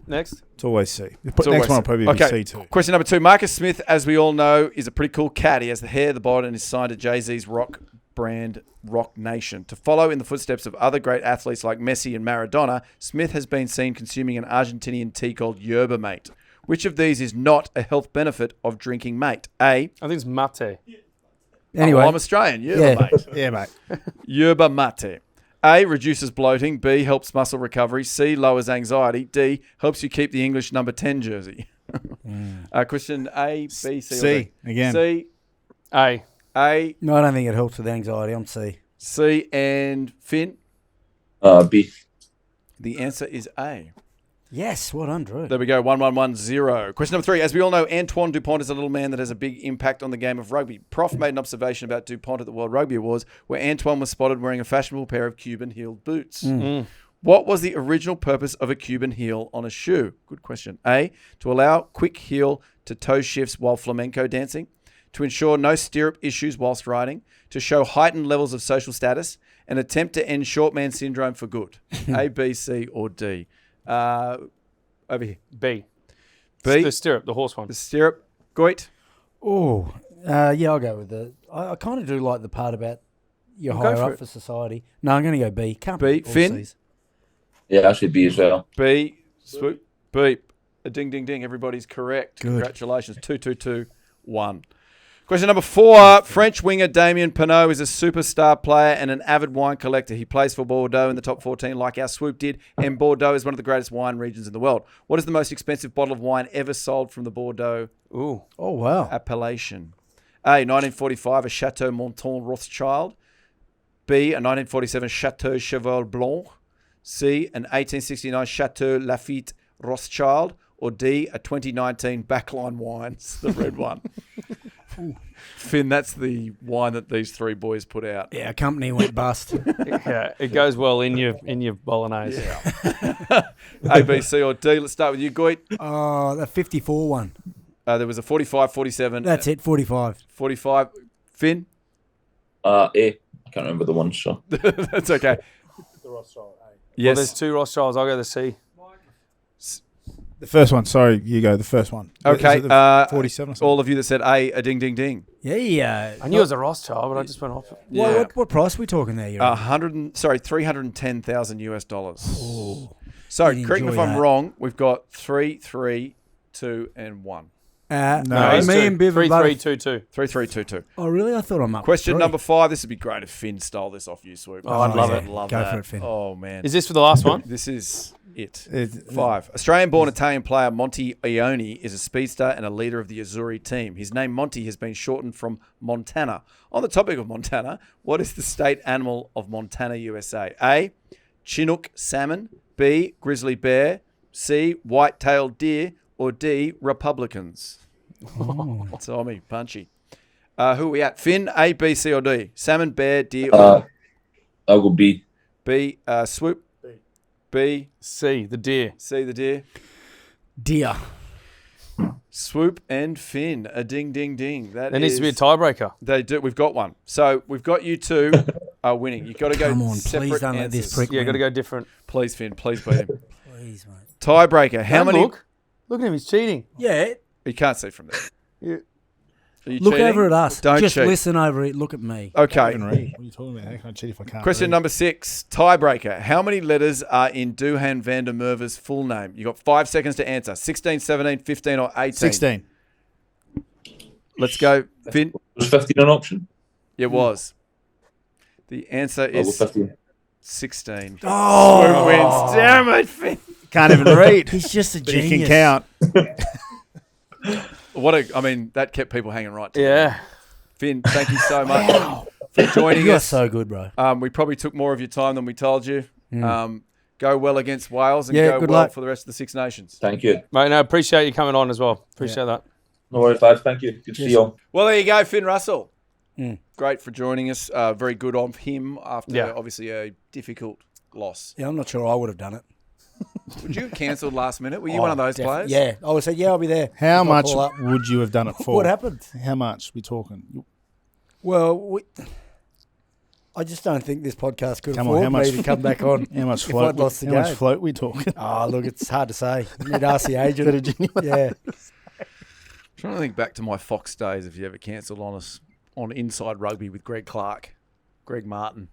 Next. It's always C. It's Next always one will C. probably Okay. be C too. Question number 2. Marcus Smith, as we all know, is a pretty cool cat. He has the hair, the bod, and is signed to Jay-Z's rock brand Rock Nation. To follow in the footsteps of other great athletes like Messi and Maradona, Smith has been seen consuming an Argentinian tea called yerba mate. Which of these is not a health benefit of drinking mate? A. I think it's mate. Anyway. I'm Australian. Yerba mate. Yeah, mate. Yerba mate. A, reduces bloating. B, helps muscle recovery. C, lowers anxiety. D, helps you keep the English number 10 jersey. Question A, B, C, or C, D? again. C, A. A, No, I don't think it helps with anxiety. I'm C. C, and Finn. B. The answer is A. Yes, well done, Drew. There we go, 1-1-1-0. Question number 3. As we all know, Antoine Dupont is a little man that has a big impact on the game of rugby. Prof made an observation about Dupont at the World Rugby Awards where Antoine was spotted wearing a fashionable pair of Cuban-heeled boots. What was the original purpose of a Cuban heel on a shoe? Good question. A, to allow quick heel to toe shifts while flamenco dancing, to ensure no stirrup issues whilst riding, to show heightened levels of social status, an attempt to end short man syndrome for good. A, B, C, or D? Over here. B. B. The stirrup, the horse one. The stirrup. Goit. Oh, yeah, I'll go with the. I kind of do like the part about you're Well, go higher for up it. for society. No, I'm going to go B. Can't B. be all Finn? Cs. Yeah, I said B as well. B. Swoop. Beep. A ding, ding, ding. Everybody's correct. Good. Congratulations. 2-2-2-1. Question number 4. French winger Damien Penaud is a superstar player and an avid wine collector. He plays for Bordeaux in the top 14 like our Swoop did, and Bordeaux is one of the greatest wine regions in the world. What is the most expensive bottle of wine ever sold from the Bordeaux Ooh. Oh, wow. appellation? A, 1945, a Chateau Monton Rothschild. B, a 1947 Chateau Cheval Blanc. C, an 1869 Chateau Lafite Rothschild. Or D, a 2019 Backline Wines, the red one. Finn, that's the wine that these three boys put out. Yeah, a company went bust. Yeah, it goes well in your bolognese. A, B, C, or D. Let's start with you, Goit. Oh, the 54 one. There was a 45, 47. That's it, 45. 45. Finn? A. I can't remember the ones, so. That's okay. The Rothschild, A. Well, Yes. there's two Rothschilds. I'll go the C. The first one. Sorry, you go. The first one. Okay. Is it the 47 or something? All of you that said A ding, ding, ding. Yeah. I knew it was a Rothschild, but I just went off it. Yeah. What price are we talking there? You're 310,000 US dollars. So, You'd correct me if enjoy I'm that. wrong. We've got 3, 3, 2, and 1. No, it's me two. and Biv are both. 3-3-2-2. 3-3-2-2. Oh, really? I thought I'm up. Question 3. number 5. This would be great if Finn stole this off you, Swoop. Oh, I'd love yeah. it. Love Go that. for it, Finn. Oh, man. Is this for the last one? This is it. 5. 5. Australian-born Italian player Monty Ioni is a speedster and a leader of the Azzurri team. His name Monty has been shortened from Montana. On the topic of Montana, what is the state animal of Montana, USA? A. Chinook salmon. B. Grizzly bear. C. White-tailed deer. Or D. Republicans. Tommy, punchy. Who are we at? Finn, A, B, C, or D? Salmon, bear, deer, or I'll go B. B. Swoop. B. C, the deer. C, the deer. Dear. Swoop and Finn. A ding, ding, ding. That There needs to be a tiebreaker. They do. We've got one. So we've got you two are winning. You've got to go Come on, separate please don't let answers. this prick Yeah, win. got to go different. Please, Finn. Please beat him. Please, mate. Tiebreaker. How Don't many? Look at him. He's cheating. Yeah. You can't see from there. Are you Look cheating? over at us. Don't Just cheat. listen over it. Look at me. Okay. What are you talking about? How can I cheat if I can't? Question read? number 6, tiebreaker. How many letters are in Duhan van der Merwe's full name? You got 5 seconds to answer. 16, 17, 15, or 18? 16. Let's go. Finn. Was 15 an option? It was. The answer I'll go is 15. 16. Oh, Swoop wins. Damn it, Finn. Can't even read. he's just a But he genius. can count. I mean, that kept people hanging right to Yeah. Finn, thank you so much for joining You're us. so good, bro. We probably took more of your time than we told you. Go well against Wales and Yeah, go good well luck. for the rest of the Six Nations. Thank you. Mate, no, appreciate you coming on as well. Appreciate that. No worries, lads. Thank you. Good to see you all. Well, there you go, Finn Russell. Mm. Great for joining us. Very good on him after Yeah. obviously a difficult loss. Yeah, I'm not sure I would have done it. Would you have cancelled last minute? Were you one of those players? Yeah, I would say, yeah, I'll be there. How If I much call up. would you have done it for? What happened? How much we talking? Well, I just don't think this podcast could Come on, afford how much- me to come back on. How much If float? I'd lost the how much game. float we talking? Oh, look, it's hard to say. You need to ask the agent. Yeah. Trying to think back to my Fox days. If you ever cancelled on us on Inside Rugby with Greg Clark, Greg Martin.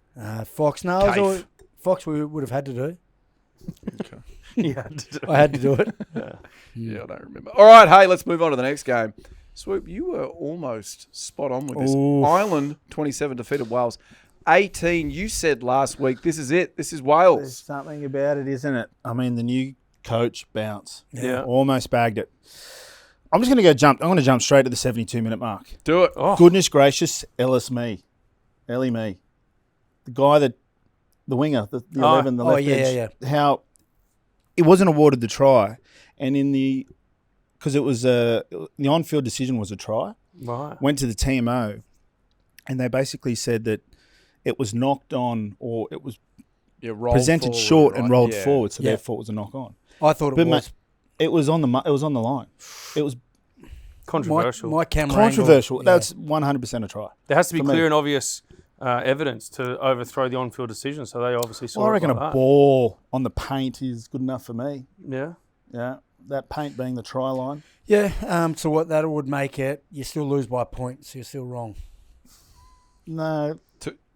Fox, no, it was Cave. all, Fox we would have had to do. Yeah. I had to do it. Yeah, I don't remember. All right, hey, let's move on to the next game. Swoop, you were almost spot on with this. Oof. Ireland 27 defeated Wales 18. You said last week, this is it. This is There's Wales. something about it, isn't it? I mean, the new coach bounce. Yeah. Almost bagged it. I'm just going to I'm going to jump straight to the 72-minute mark. Do it. Oh, Goodness gracious, Ellie me. The guy the winger, the 11, the left edge. How it wasn't awarded the try. And because it was the on-field decision was a try, right. went to the TMO, and they basically said that it was knocked on or it was Yeah, rolled presented forward, short right? and rolled Yeah. forward, so Yeah. therefore it was a knock on. I thought it But was. mate, it was on the line. It was Controversial. My camera controversial. angle, yeah. That's 100% a try. There has to be for me. clear and obvious evidence to overthrow the on-field decision, so they obviously saw Well, I it reckon like a that. ball on the paint is good enough for me. Yeah. Yeah, that paint being the try line. Yeah, so what that would make it, you still lose by a point, so you're still wrong. No,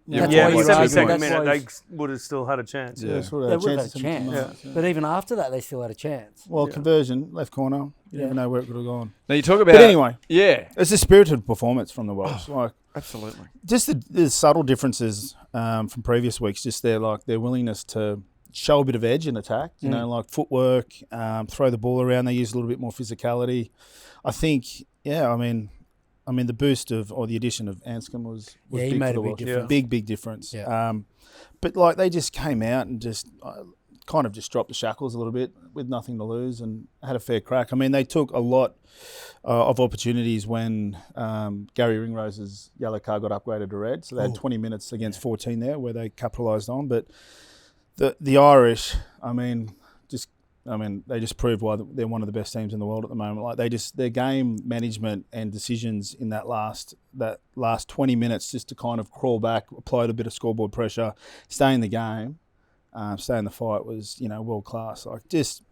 That's Yeah, why the you're 72nd arguing. minute, That's they would have still had a chance. Yeah. sort of They a would have chance had a to- chance. Yeah. But even after that, they still had a chance. Well, conversion, left corner. You Yeah. never know where it could have gone. Now you talk about. But anyway, Yeah, it's a spirited performance from the Welsh. Like absolutely. just the subtle differences from previous weeks. Just their willingness to show a bit of edge in attack. You know, like footwork, throw the ball around. They use a little bit more physicality. I think. Yeah, I mean, the boost or the addition of Anscombe was Yeah, he big made for the a big Welsh. difference. Big difference. Yeah. But like they just came out and just kind of just dropped the shackles a little bit with nothing to lose and had a fair crack. I mean, they took a lot of opportunities when Gary Ringrose's yellow card got upgraded to red. So they had 20 minutes against 14 there where they capitalised on. But the Irish, they just proved why they're one of the best teams in the world at the moment. Like their game management and decisions in that last 20 minutes, just to kind of crawl back, apply a bit of scoreboard pressure, stay in the game, stay in the fight was world class. Like just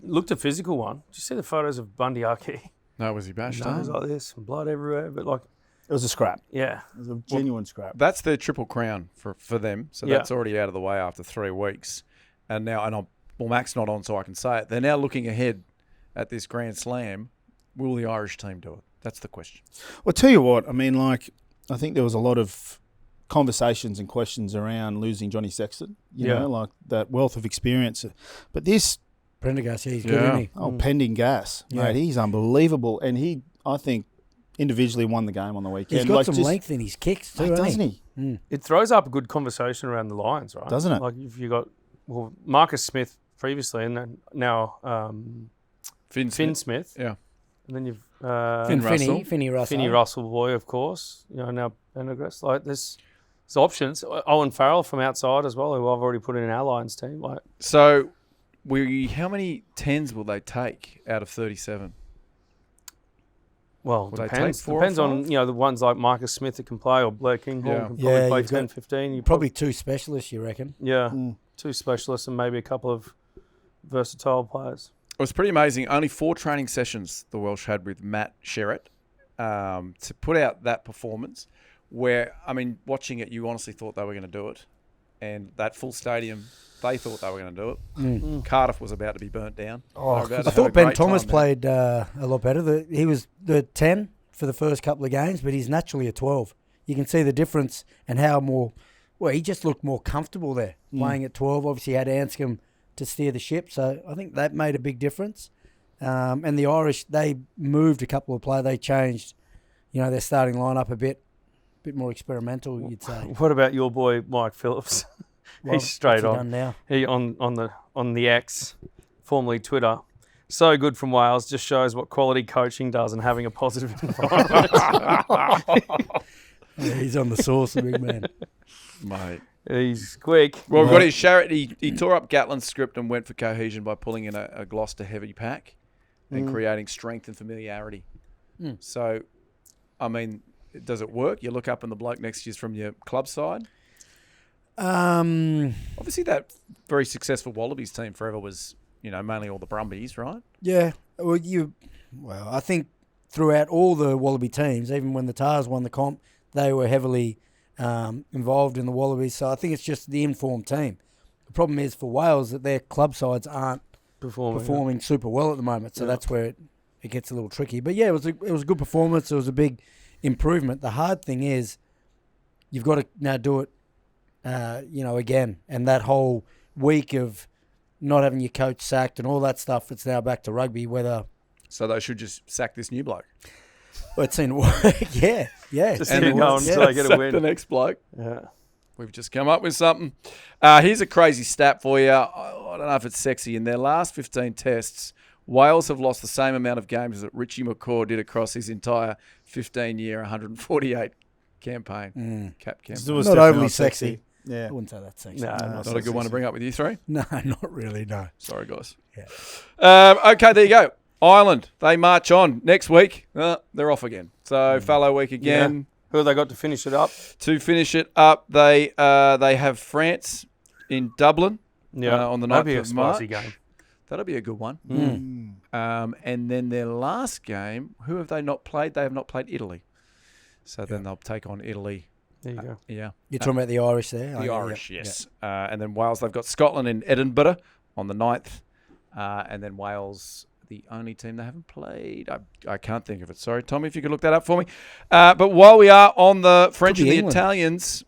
Looked a physical one. Did you see the photos of Bundyaki? No, was he bashed? Stones like this and blood everywhere, but like, it was a scrap. yeah. It was a genuine scrap. That's their triple crown for them. So Yeah. that's already out of the way after 3 weeks. And now, Mac's not on, so I can say it. They're now looking ahead at this Grand Slam Will the Irish team do it? That's the question. Well, tell you what, I mean, like, I think there was a lot of conversations and questions around losing Johnny Sexton, you know, like that wealth of experience. But this... Prendergast, he's good, isn't he? Pending gas, mate, he's unbelievable. And he, I think, individually won the game on the weekend. He's got some length in his kicks too, doesn't he? It throws up a good conversation around the Lions, right? Doesn't it? Like if you got Marcus Smith previously, and then now Finn Smith. Yeah. And then you've Finney Russell boy, of course. You know, now Prendergast. Like there's options. Owen Farrell from outside as well, who I've already put in our Lions team. Like so, how many 10s will they take out of 37? Well, Will they depends. take 4 or Depends on 5? the ones like Marcus Smith that can play, or Blair Kinghorn can probably play you've 10, got 15. You Probably two specialists, you reckon? Yeah, 2 specialists and maybe a couple of versatile players. It was pretty amazing. Only 4 training sessions the Welsh had with Matt Sherratt to put out that performance where, I mean, watching it, you honestly thought they were going to do it. And that full stadium, they thought they were going to do it. Cardiff was about to be burnt down. I thought Ben Thomas played a lot better. He was the 10 for the first couple of games, but he's naturally a 12. You can see the difference and how he just looked more comfortable there playing at 12. Obviously, he had Anscombe to steer the ship, so I think that made a big difference. And the Irish, they moved a couple of players. They changed, their starting lineup a bit more experimental, you'd say. What about your boy Mike Phillips? He's straight on. Now? He on the X, formerly Twitter. So good from Wales, just shows what quality coaching does and having a positive environment. He's on the sauce, the big man. Mate. He's quick. Well, we've got his Sherratt. He tore up Gatland's script and went for cohesion by pulling in a Gloucester heavy pack and creating strength and familiarity. So, I mean, does it work? You look up and the bloke next to you is from your club side? Obviously, that very successful Wallabies team forever was, mainly all the Brumbies, right? Yeah. Well, I think throughout all the Wallaby teams, even when the Tars won the comp, they were heavily involved in the Wallabies. So I think it's just the informed team. The problem is for Wales that their club sides aren't performing super well at the moment. So that's where it gets a little tricky. But yeah, it was a good performance. It was a big improvement. The hard thing is you've got to now do it, again. And that whole week of not having your coach sacked and all that stuff, it's now back to rugby. So they should just sack this new bloke. Well, it's in work. yeah. Just keep going until they get a win. The next bloke. Yeah. We've just come up with something. Here's a crazy stat for you. I don't know if it's sexy. In their last 15 tests, Wales have lost the same amount of games that Richie McCaw did across his entire 15-year, 148 campaign. Cap campaign. It was not definitely overly not sexy. Yeah. I wouldn't say that's sexy. No, Not a good one to bring up with you three? No, not really, no. Sorry, guys. Yeah. Okay, there you go. Ireland, they march on next week. They're off again. So fallow week again. Yeah. Who have they got to finish it up? To finish it up, they have France in Dublin on the 9th of March. Spicy game. That'll be a good one. And then their last game, who have they not played? They have not played Italy. So then they'll take on Italy. There you go. Yeah. You're talking about the Irish there? The Irish, yes. And then Wales, they've got Scotland in Edinburgh on the 9th. And then Wales, the only team they haven't played. I can't think of it. Sorry, Tommy, if you could look that up for me. But while we are on the French and the England. Italians,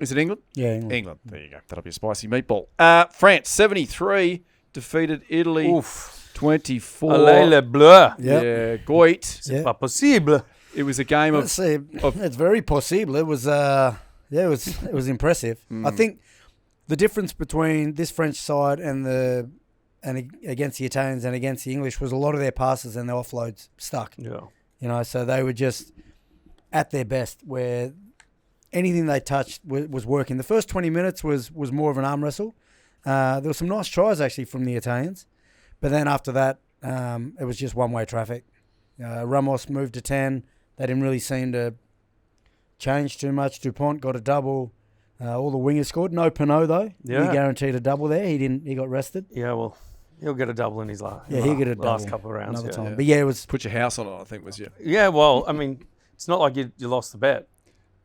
is it England? Yeah, England. England. There you go. That'll be a spicy meatball. France, 73, defeated Italy, 24. Allez les bleus. Yep. Yeah, Goit. C'est pas possible. It was a game of... It's very possible. It was, it was impressive. I think the difference between this French side and against the Italians and against the English was a lot of their passes and their offloads stuck. Yeah. So they were just at their best, where anything they touched was working. The first 20 minutes was more of an arm wrestle. There were some nice tries actually from the Italians, but then after that, it was just one-way traffic. Ramos moved to 10. They didn't really seem to change too much. Dupont got a double. All the wingers scored. No Pinot though. Yeah. He guaranteed a double there. He got rested. Yeah, well, he'll get a double in his last. Yeah, he'll get a last double couple of rounds. another time. Yeah. But yeah, it was. Put your house on it, I think, was you. Yeah, well, I mean, it's not like you lost the bet.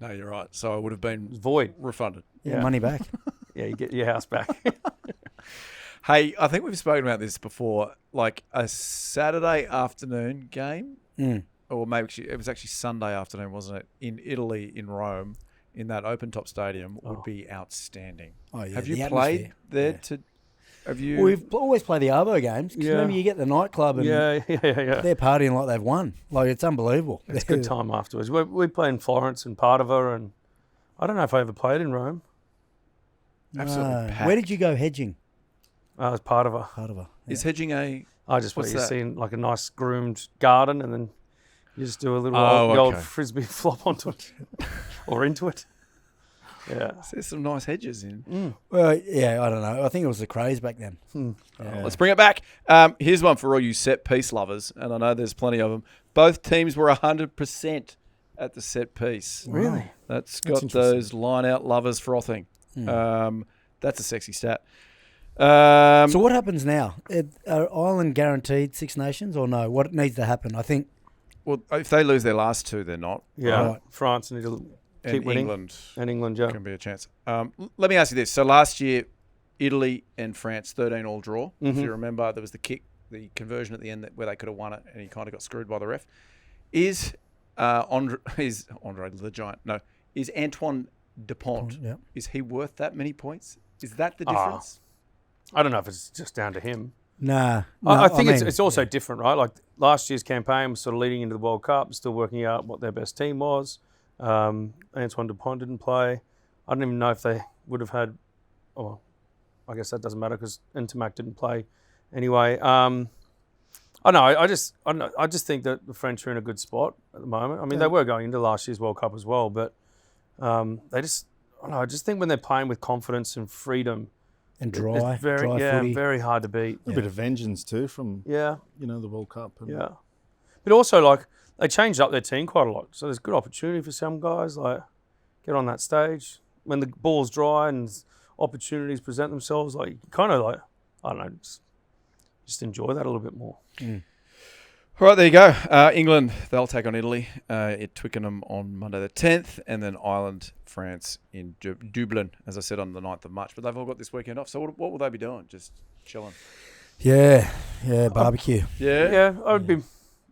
No, you're right. So I would have been It's void. refunded. Yeah, money back. Yeah, you get your house back. Hey, I think we've spoken about this before. Like a Saturday afternoon game, or maybe it was actually Sunday afternoon, wasn't it? In Italy, in Rome, in that open top stadium, would be outstanding. Oh, yeah, have the you played atmosphere. there? Yeah. Have you? Well, we've always played the Arvo games. 'Cause remember, you get the nightclub and they're partying like they've won. Like, it's unbelievable. It's a good time afterwards. We played in Florence and Padova, and I don't know if I ever played in Rome. Absolutely packed. Where did you go hedging? It was Padova. Padova. Is hedging a? I just what What's you that? see in like a nice groomed garden, and then you just do a little Oh, old okay. frisbee flop onto it or into it. Yeah. There's some nice hedges in. Well, yeah, I don't know. I think it was the craze back then. Let's bring it back. Here's one for all you set piece lovers, and I know there's plenty of them. Both teams were 100% at the set piece. Really? That's got those line out lovers frothing. That's a sexy stat. So what happens now? Are Ireland guaranteed Six Nations or no? What needs to happen? I think. Well, if they lose their last two, they're not. Yeah. Right. France need to keep And winning. England And England, yeah. can be a chance. Let me ask you this. So last year, Italy and France, 13 all draw. If you remember, there was the kick, the conversion at the end where they could have won it, and he kind of got screwed by the ref. Is Andre the Giant? No. Is Antoine Dupont? Yeah. Is he worth that many points? Is that the difference? I don't know if it's just down to him. Nah. I think mean, it's also different, right? Like last year's campaign was sort of leading into the World Cup, still working out what their best team was. Antoine Dupont didn't play. I don't even know if they would have had. Oh, well, I guess that doesn't matter because Intermac didn't play anyway. I know. I just think that the French are in a good spot at the moment. I mean, they were going into last year's World Cup as well, but they just. I don't know. I just think when they're playing with confidence and freedom. And dry, It's very, dry yeah, footy. very hard to beat. A bit of vengeance too from Yeah, the World Cup. And yeah. But also, like, they changed up their team quite a lot. So there's good opportunity for some guys, like, get on that stage. When the ball's dry and opportunities present themselves, like, you kind of, like, I don't know, just enjoy that a little bit more. All right, there you go. England, they'll take on Italy at Twickenham on Monday the 10th, and then Ireland, France in Dublin, as I said, on the 9th of March. But they've all got this weekend off. So what will they be doing? Just chilling? Yeah, barbecue. Yeah? Yeah,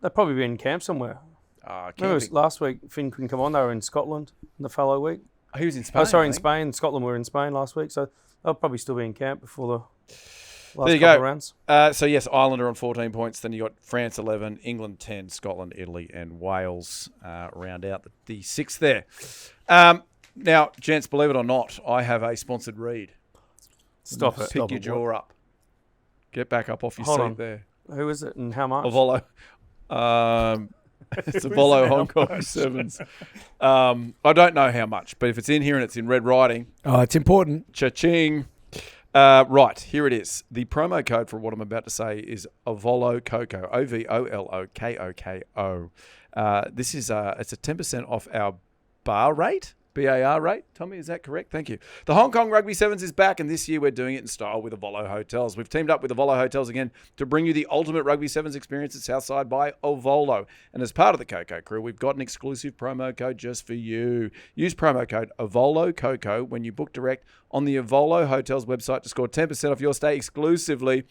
they'd probably be in camp somewhere. Remember it was Camping. last week, Finn couldn't come on, they were in Scotland in the fallow week. He was in Spain. Oh, sorry, I in think. Spain. Scotland were in Spain last week, so they'll probably still be in camp before the last There you couple go. of rounds. So, yes, Ireland are on 14 points. Then you got France 11, England 10, Scotland, Italy, and Wales round out the sixth there. Now, gents, believe it or not, I have a sponsored read. Stop it. Pick your jaw up. Get back up off your Hold seat on. there. Who is it and how much? Ovolo. It's Ovolo Hong Kong Sevens. I don't know how much, but if it's in here and it's in red writing, Oh, it's important. cha-ching. Right, here it is. The promo code for what I'm about to say is Ovolo KOKO, OVOLO KOKO. This is it's a 10% off our bar rate. BAR rate. Tommy, is that correct? Thank you. The Hong Kong Rugby Sevens is back, and this year we're doing it in style with Ovolo Hotels. We've teamed up with Ovolo Hotels again to bring you the ultimate Rugby Sevens experience at Southside by Ovolo. And as part of the KOKO Crew, we've got an exclusive promo code just for you. Use promo code Ovolo KOKO when you book direct on the Ovolo Hotels website to score 10% off your stay exclusively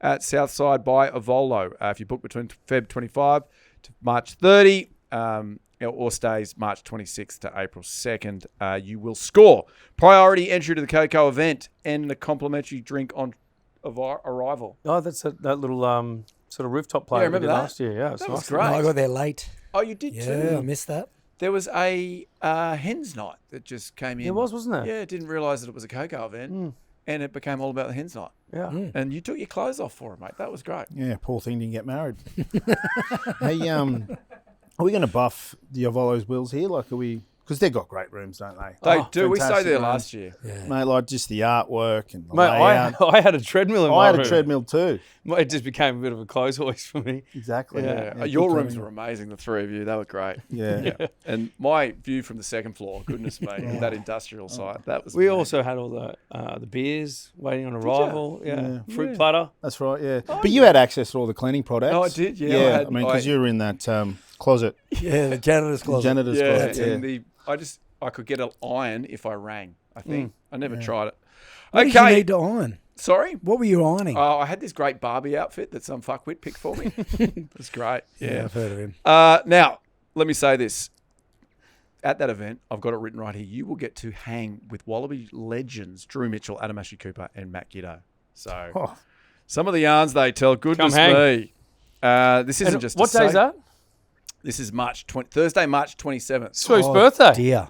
at Southside by Ovolo. If you book between Feb 25 to March 30, or stays March 26th to April 2nd, you will score priority entry to the KOKO event and a complimentary drink on arrival. Oh, that's that little sort of rooftop play Yeah, we did remember that? last year. Yeah, it's That nice. was great. I got there late. Oh, you did Yeah, too? I missed that. There was a hens night that just came in. It was, wasn't there? Yeah, didn't realise that it was a KOKO event, and it became all about the hens night. Yeah. And you took your clothes off for it, mate. That was great. Yeah, poor thing didn't get married. Hey, are we going to buff the Ovolo's wheels here? Like, are we? Because they've got great rooms, don't they? They do. We stayed fantastic there rooms. last year. Mate, like just the artwork and the Mate, layout. I had a treadmill in my I had room. a treadmill too. It just became a bit of a clothes hoist for me. Exactly. Yeah. Yeah, Your good rooms treadmill. were amazing, the three of you. They were great. Yeah. And my view from the second floor, goodness me, that industrial site, that was We amazing. also had all the beers waiting on arrival. Yeah. Yeah. Fruit platter. That's right, yeah. But you had access to all the cleaning products. Oh, I did, yeah. Yeah, I I mean, because you were in that closet, Yeah, the janitor's the closet. janitor's Yeah, closet. Yeah. and I could get an iron if I rang, I think. I never tried it. What did you Okay. need to iron? Sorry? What were you ironing? Oh, I had this great Barbie outfit that some fuckwit picked for me. It's great. Yeah. I've heard of him. Now, let me say this. At that event, I've got it written right here. You will get to hang with Wallaby legends Drew Mitchell, Adam Ashley Cooper, and Matt Giddo. So, some of the yarns they tell, goodness me. This isn't just what day is that? This is Thursday, March 27th. Sue's birthday. Dear.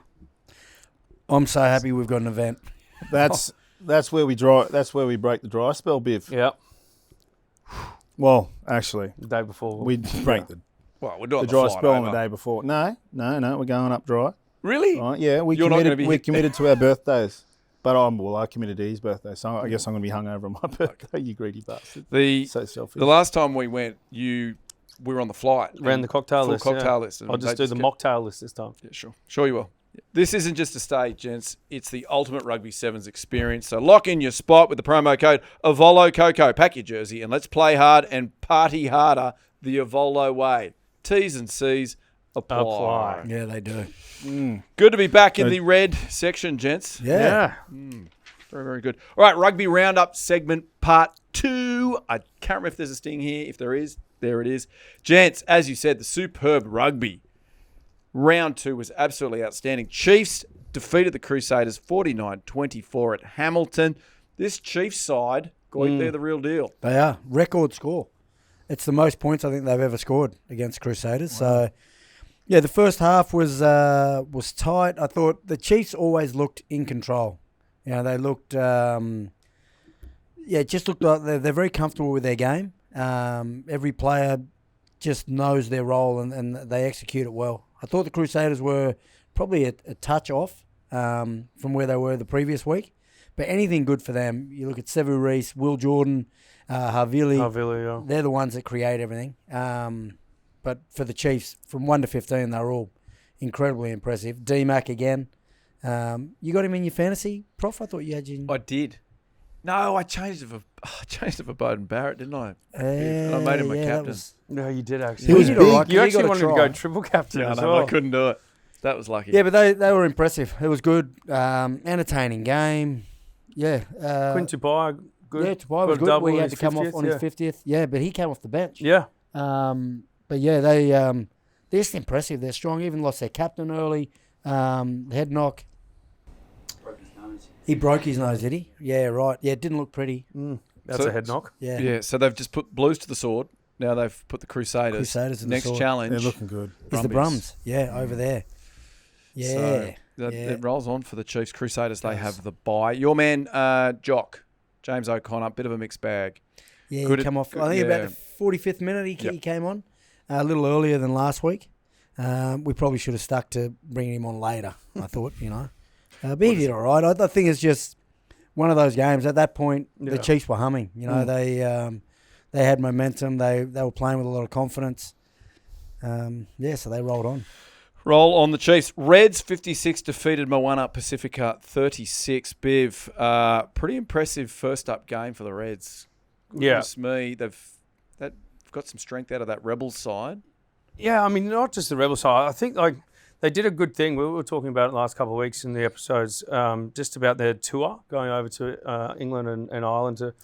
I'm so happy we've got an event. That's where we draw. That's where we break the dry spell, Biv. Yeah. Well, actually, The day before. we break the Well, we're doing dry flight spell on over. the day before. No, we're going up dry. Really? Right? Yeah, You're not gonna be we're hit- committed to our birthdays. But I committed to his birthday, so I guess I'm going to be hungover on my birthday. You greedy bastard. So selfish. The last time we went, we were on the flight. Ran the cocktail full list. cocktail list. and I'll just they do the get- mocktail list this time. Yeah, sure. Sure you will. This isn't just a stay, gents. It's the ultimate Rugby Sevens experience. So lock in your spot with the promo code Ovolo KOKO. Pack your jersey and let's play hard and party harder the Ovolo way. T's and C's apply. Yeah, they do. Good to be back in the red section, gents. Yeah. Very, very good. All right, Rugby Roundup segment part 2. I can't remember if there's a sting here. If there is, there it is. Gents, as you said, the superb rugby. Round 2 was absolutely outstanding. Chiefs defeated the Crusaders 49-24 at Hamilton. This Chiefs side, they're the real deal. They are. Record score. It's the most points I think they've ever scored against Crusaders. So, yeah, the first half was tight. I thought the Chiefs always looked in control. You know, they looked, just looked like they're very comfortable with their game. Every player just knows their role and they execute it well. I thought the Crusaders were probably a touch off from where they were the previous week. But anything good for them, you look at Sevu Reece, Will Jordan, Havili, they're the ones that create everything. But for the Chiefs, from 1 to 15, they were all incredibly impressive. D-Mac again. You got him in your fantasy, Prof? I thought you had you. I did. No, I changed it for Bowden Barrett, didn't I? And I made him my captain. No, you did actually. He was big. You He actually got a wanted to try. go triple captain Yeah, as no, well. I couldn't do it. That was lucky. Yeah, but they were impressive. It was good. Entertaining game. Yeah. Quinn Tupai, good. Yeah, Tupai was Got a good. double We in had his to come off 50th, on his 50th. Yeah, but he came off the bench. Yeah. But yeah, they're just impressive. They're strong. Even lost their captain early. Head knock. He broke his nose, did he? Yeah, right. Yeah, it didn't look pretty. That's a head knock. Yeah. Yeah, so they've just put Blues to the sword. Now they've put the Crusaders. In the Next sword. challenge. They're looking good. Is the Brums. Yeah, over there. Yeah. So it rolls on for the Chiefs. Crusaders, they have the bye. Your man, Jock, James O'Connor, bit of a mixed bag. Yeah, Good he come off. good- I think yeah. about the 45th minute he Yep. came on. A little earlier than last week. We probably should have stuck to bringing him on later, I thought, But he did all right. I think it's just one of those games. At that point, the Chiefs were humming. They had momentum. They were playing with a lot of confidence. So they rolled on. Roll on the Chiefs. Reds 56 defeated MOANA Pasifika 36. Biv, pretty impressive first up game for the Reds. Goodness me, they've got some strength out of that Rebels side. Yeah, I mean, not just the Rebel side. I think they did a good thing. We were talking about it the last couple of weeks in the episodes, just about their tour going over to England and Ireland to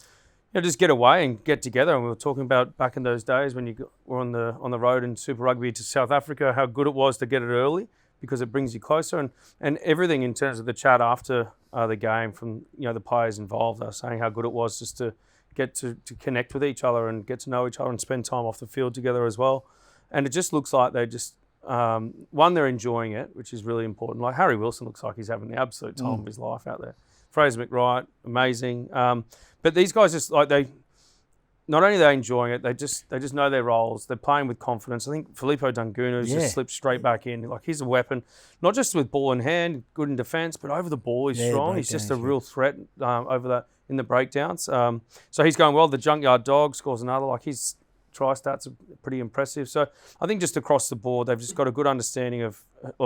just get away and get together. And we were talking about back in those days when you were on the road in Super Rugby to South Africa, how good it was to get it early because it brings you closer. And everything in terms of the chat after the game from the players involved are saying how good it was just to get to connect with each other and get to know each other and spend time off the field together as well. And it just looks like they just, they're enjoying it, which is really important. Like Harry Wilson looks like he's having the absolute time of his life out there. Fraser McWright, amazing. But these guys just not only are they enjoying it, they just know their roles. They're playing with confidence. I think Filippo Dunguna's just slipped straight back in. Like he's a weapon, not just with ball in hand, good in defence, but over the ball he's strong. He's just a real threat over that in the breakdowns. So he's going well. The Junkyard Dog scores another. Like his try stats are pretty impressive. So I think just across the board, they've just got a good understanding of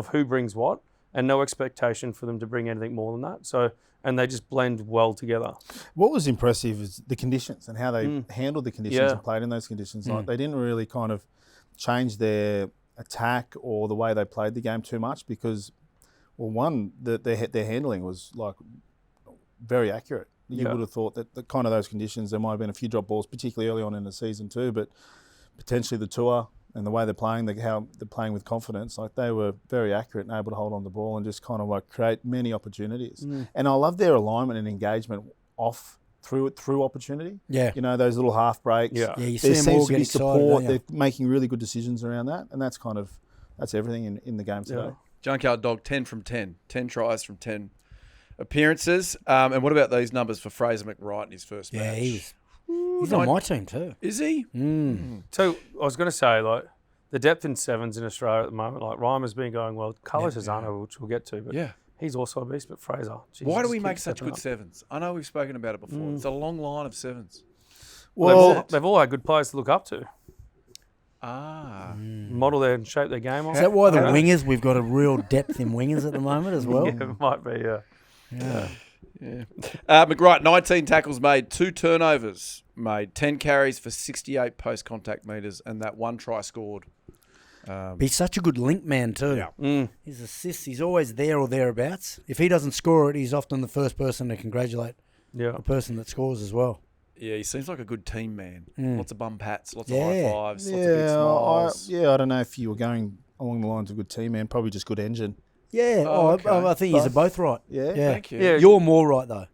who brings what and no expectation for them to bring anything more than that. So, and they just blend well together. What was impressive is the conditions and how they handled the conditions and played in those conditions. Like they didn't really kind of change their attack or the way they played the game too much because, well, one, their handling was like very accurate. You would have thought that the kind of those conditions, there might have been a few drop balls, particularly early on in the season too, but potentially the tour and the way they're playing, how they're playing with confidence, like they were very accurate and able to hold on the ball and just kind of like create many opportunities. And I love their alignment and engagement through opportunity. Yeah. You know, those little half breaks. Yeah, you There see them all seems to get be excited, support. don't you? They're making really good decisions around that, and that's everything in the game today. Junkyard Dog, 10 from 10. 10 tries from 10 appearances. And what about these numbers for Fraser McWright in his first match? He's on my team too. Is he? So I was going to say, like, the depth in sevens in Australia at the moment, like Reimer's been going well. Carlos Azzurri, which we'll get to, but he's also a beast. But Fraser, why do we keeps make such stepping good up. sevens? I know we've spoken about it before. It's a long line of sevens. Well, they've all had good players to look up to. Mm. Model their and shape their game on. Is that why the wingers, we've got a real depth in wingers at the moment as well? Yeah, it might be, McWright, 19 tackles made, 2 turnovers made, 10 carries for 68 post-contact metres, and that 1 try scored. He's such a good link man too. His assists, he's always there or thereabouts. If he doesn't score it, he's often the first person to congratulate the person that scores as well. Yeah, he seems like a good team man. Lots of bum pats, lots of high Yeah. fives, lots of big smiles. I don't know if you were going along the lines of good team man, probably just good engine. Yeah, okay. I think he's both right. Yeah. Thank you. Yeah. You're more right though.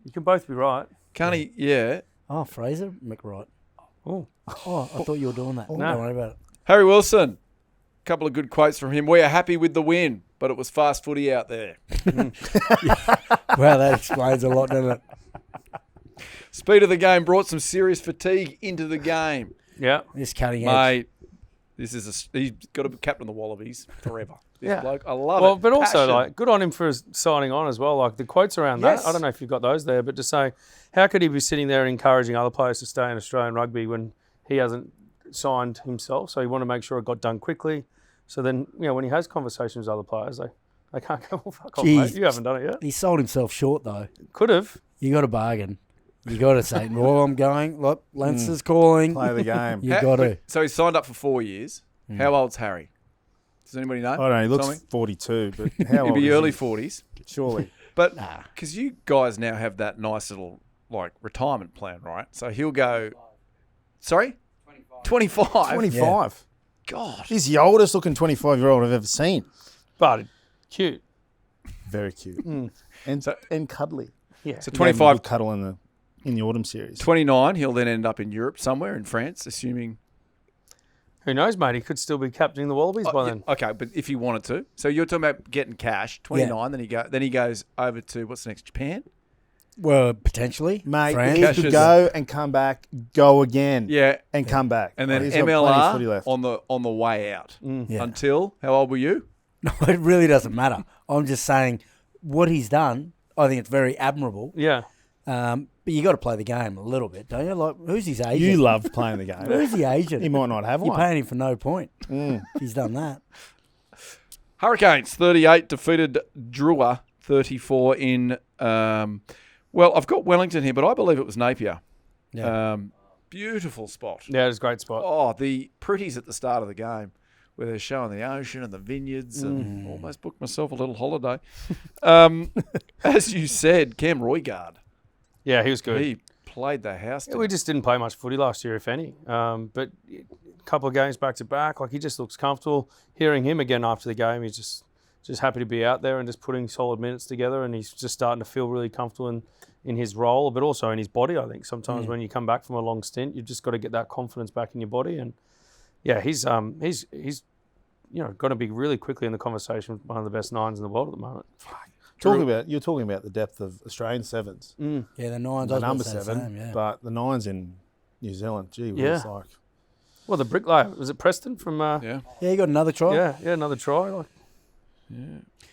You can both be right. Can't he? Yeah. Oh, Fraser McWright. Oh, I thought you were doing that. No. Don't worry about it. Harry Wilson, a couple of good quotes from him. We are happy with the win, but it was fast footy out there. Wow, that explains a lot, doesn't it? Speed of the game brought some serious fatigue into the game. yeah. This cutting edge. Mate, he's got to be captain of the Wallabies forever. This Yeah. bloke, I love Well, it. but also, Passion. like, good on him for signing on as well. Like, the quotes around Yes. that, I don't know if you've got those there, but to say, how could he be sitting there encouraging other players to stay in Australian rugby when he hasn't signed himself? So he wanted to make sure it got done quickly. So then, when he has conversations with other players, they can't go, well, fuck off, mate. You haven't done it yet. He sold himself short though. Could have. You got to bargain. You got to say, well, I'm going. Look, Leinster's calling. Play the game. You got to. So he's signed up for 4 years. How old's Harry? Does anybody know? I don't know. He looks Tommy? 42, but how He'll old be is early he? 40s. Surely. But because you guys now have that nice little retirement plan, right? So he'll go. Sorry, 25. 25. God, He's the oldest looking 25-year-old I've ever seen. But cute. Very cute. And So- and cuddly. Yeah. so He gave him a 25, good cuddle in the autumn series. 29. He'll then end up in Europe somewhere in France, assuming. Who knows, mate? He could still be captaining the Wallabies by then. Okay, but if he wanted to, so you're talking about getting cash. 29. Then he goes over to what's next? Japan. Well, potentially. Mate, France. he Cash could is- go and come back, go again. Yeah, And come back. and then He's got plenty of footy MLR left. on the way out. Yeah. Until how old were you? No, it really doesn't matter. I'm just saying what he's done, I think it's very admirable. Yeah. But you got to play the game a little bit, don't you? Like, who's his agent? You love playing the game. Who's the agent? He might not have You're one. paying him for no point. If he's done that. Hurricanes 38 defeated DRUA 34 in. Well, I've got Wellington here, but I believe it was Napier. Yeah. Beautiful spot. Yeah, it was a great spot. Oh, the pretties at the start of the game where they're showing the ocean and the vineyards and almost booked myself a little holiday. As you said, Cam Roygard, Yeah, he was good. he played the house Yeah, down. we just didn't play much footy last year, if any. But a couple of games back to back, like he just looks comfortable. Hearing him again after the game, he's just happy to be out there and just putting solid minutes together. And he's just starting to feel really comfortable in his role, but also in his body. I think sometimes when you come back from a long stint, you've just got to get that confidence back in your body. And yeah, he's going to be really quickly in the conversation with one of the best nines in the world at the moment. You're talking about the depth of Australian sevens. Yeah, the Nines. The I was number about to say the 7, same, yeah. but the 9's in New Zealand. Gee, Yeah. it's like Well, the bricklayer, was it Preston from? Yeah, Yeah, he got another try. yeah, another try. Like,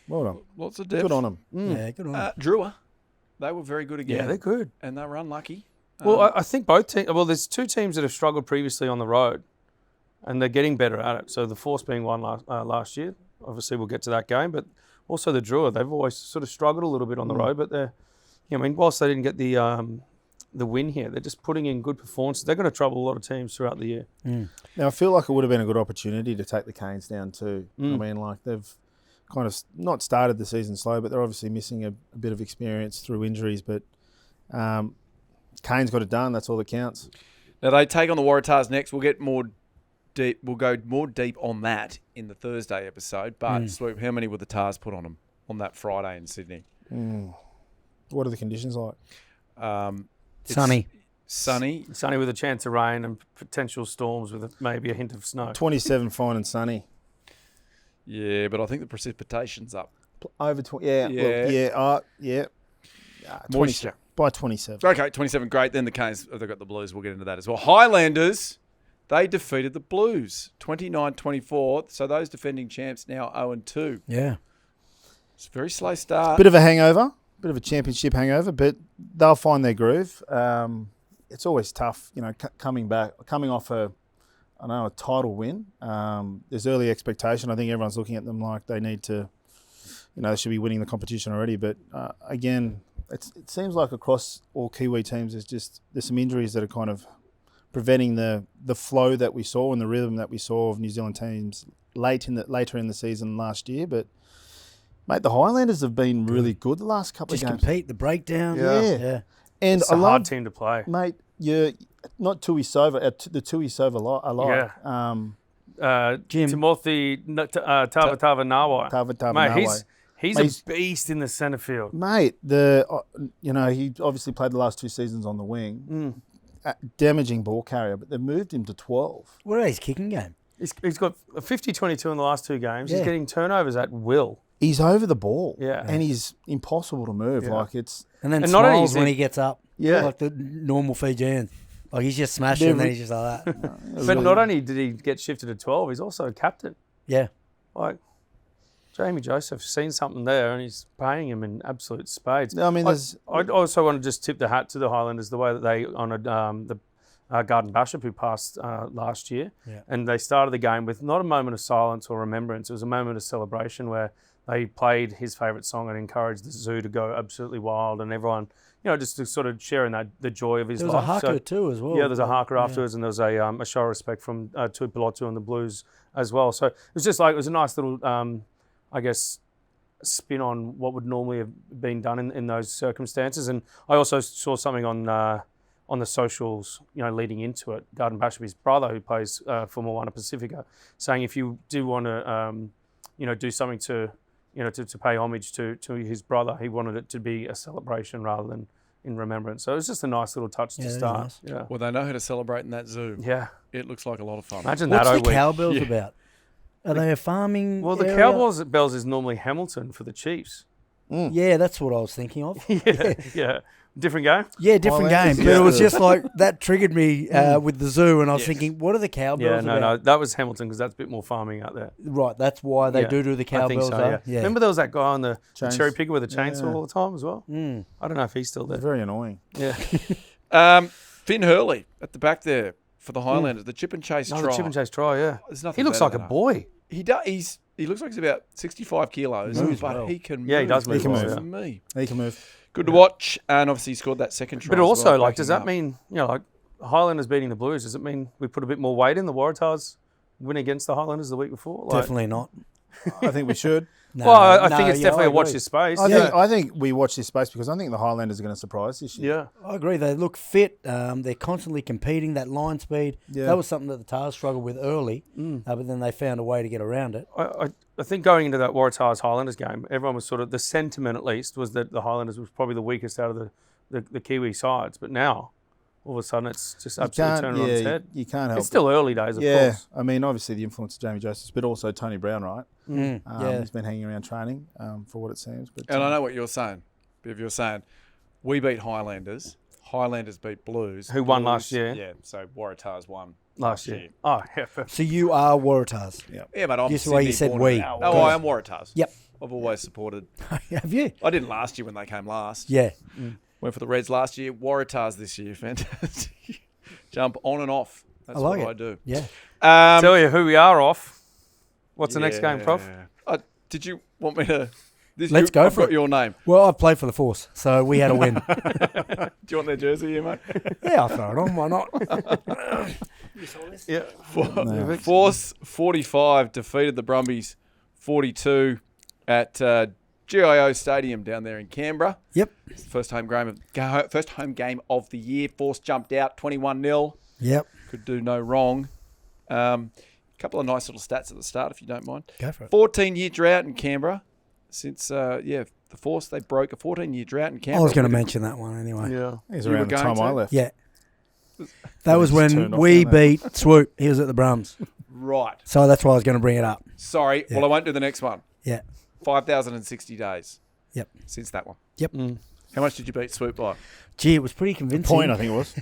well done. lots of depth. Good on him. Yeah, good on him. DRUA, they were very good again. yeah, they're good. And they were unlucky. Well, I think both teams. Well, there's two teams that have struggled previously on the road, and they're getting better at it. So the Force being one last year. Obviously, we'll get to that game, but also the DRUA. They've always sort of struggled a little bit on the road, but they're. I mean, whilst they didn't get the win here, they're just putting in good performances. They're going to trouble a lot of teams throughout the year. Now, I feel like it would have been a good opportunity to take the Canes down too. I mean, like they've kind of not started the season slow, but they're obviously missing a bit of experience through injuries. But Kane's got it done. That's all that counts. Now they take on the Waratahs next. We'll get more deep. We'll go more deep on that in the Thursday episode. But Swoop, how many will the Tars put on them on that Friday in Sydney? What are the conditions like? Sunny. Sunny with a chance of rain and potential storms with maybe a hint of snow. 27, fine and sunny. Yeah, but I think the precipitation's up. Over 20. Yeah. Yeah. Moisture. By 27. Okay, 27, great. Then the Canes, they've got the Blues. We'll get into that as well. Highlanders, they defeated the Blues 29-24. So those defending champs now 0-2. Yeah. It's a very slow start. Bit of a hangover. Bit of a championship hangover, but they'll find their groove. It's always tough, coming off a title win. There's early expectation. I think everyone's looking at them like they need to, they should be winning the competition already. But again, it seems like across all Kiwi teams, there's some injuries that are kind of preventing the flow that we saw and the rhythm that we saw of New Zealand teams later in the season last year. But mate, the Highlanders have been really good the last couple of games. Compete, the breakdown. Yeah. And It's a hard team to play. Mate, you're not Tuisova, the Tuisova a lot. Yeah. Jim. Timothy Tavatava Nawai. Mate, he's a beast in the centre field. Mate, he obviously played the last 2 seasons on the wing. Damaging ball carrier, but they've moved him to 12. What are his kicking game? He's got a 50-22 in the last 2 games. Yeah. He's getting turnovers at will. He's over the ball. Yeah. And he's impossible to move. Yeah. And then And not only smiles is when he- he gets up. Yeah. Like the normal Fijian. Like he's just smashing and then he's just like that. But not only did he get shifted to 12, he's also a captain. Yeah. Like, Jamie Joseph's seen something there and he's paying him in absolute spades. I mean, I also want to just tip the hat to the Highlanders, the way that they honoured the Garden Bishop who passed last year. Yeah. And they started the game with not a moment of silence or remembrance. It was a moment of celebration where they played his favourite song and encouraged the zoo to go absolutely wild and everyone, just to sort of sharing the joy of his There was life. a haka too as well. Yeah, there's a haka afterwards, and there was a show of respect from Tuipulotu and the Blues as well. So it was just it was a nice little, spin on what would normally have been done in those circumstances. And I also saw something on the socials, leading into it. Garden Bishop's brother, who plays for MOANA PASIFIKA, saying if you do want to, do something to pay homage to his brother, he wanted it to be a celebration rather than in remembrance. So it was just a nice little touch to start. Nice. Yeah. Well, they know how to celebrate in that zoo. Yeah. It looks like a lot of fun. Imagine What's that. the cowbells about? Are they a farming Well, the area? Cowboys at Bells is normally Hamilton for the Chiefs. Yeah, that's what I was thinking of. Yeah. Different game? Yeah, different game. Highlanders, But it was yeah. just like, that triggered me with the zoo, and I was thinking, what are the cowbells Yeah, no, about? that was Hamilton because that's a bit more farming out there. Right, that's why they Yeah, do the I think cowbells, so, though? yeah. Remember there was that guy on the Chains- cherry picker with a chainsaw Yeah. all the time as well? Mm. I don't know if he's still there. It's very annoying. Yeah. Finn Hurley at the back there for the Highlanders. The chip and chase No, try. the chip and chase try, yeah. There's nothing He looks better like a than boy. He does. He looks like he's about 65 kilos, Moves but well. he can move. Yeah, he does move well, For yeah. me. He can move. Good to watch, and obviously he scored that second try. But as also, well, does breaking that up. mean, Highlanders beating the Blues, does it mean we put a bit more weight in the Waratahs win against the Highlanders the week before? Definitely not. I think we should. No, Well, I no, think it's yeah, definitely I a watch agree. this space. I think we watch this space because I think the Highlanders are going to surprise this year. Yeah. I agree. They look fit. They're constantly competing. That line speed. Yeah. That was something that the Tars struggled with early, but then they found a way to get around it. I think going into that Waratahs Highlanders game, everyone was sort of, the sentiment at least, was that the Highlanders was probably the weakest out of the Kiwi sides. But now, all of a sudden, it's just absolutely turning on its head. You can't help It's still early days, of Yeah, course. I mean, obviously the influence of Jamie Josephs, but also Tony Brown, right? Yeah. He's been hanging around training for what it seems. But And I know what you're saying. But if you're saying, we beat Highlanders, Highlanders beat Blues. Who won Blues- last year? Yeah, so Waratahs won Last year. Oh, yeah. So you are Waratahs. Yeah, but I'm Just the way you Sydney said born we. and raised. No, I am Waratahs. Yep. I've always supported. Have you? I didn't last year when they came last. Yeah. Went for the Reds last year. Waratahs this year. Fantastic. Jump on and off. That's I like what it. I do. Yeah. Tell you who we are off. What's the next game, Prof? Did you want me to? Let's go I've for got it. your name. Well, I played for the Force, so we had a win. Do you want their jersey here, mate? Yeah, I'll throw it on. Why not? Yeah. Force 45 defeated the Brumbies 42 at GIO Stadium down there in Canberra. Yep. It's the first home game of the year. Force jumped out 21-0. Yep. Could do no wrong. Couple of nice little stats at the start, if you don't mind. Go for it. 14-year drought in Canberra. Since, the Force, they broke a 14-year drought in Canberra. I was going to mention that one anyway. Yeah. It was You were around the going time I to? left. Yeah. That was just when turned off we down there. beat Swoop. He was at the Brums. Right. So that's why I was going to bring it up. Sorry. Yeah. Well, I won't do the next one. Yeah. 5,060 days Yep. since that one. Yep. How much did you beat Swoop by? Gee, it was pretty convincing. Point, I think it was.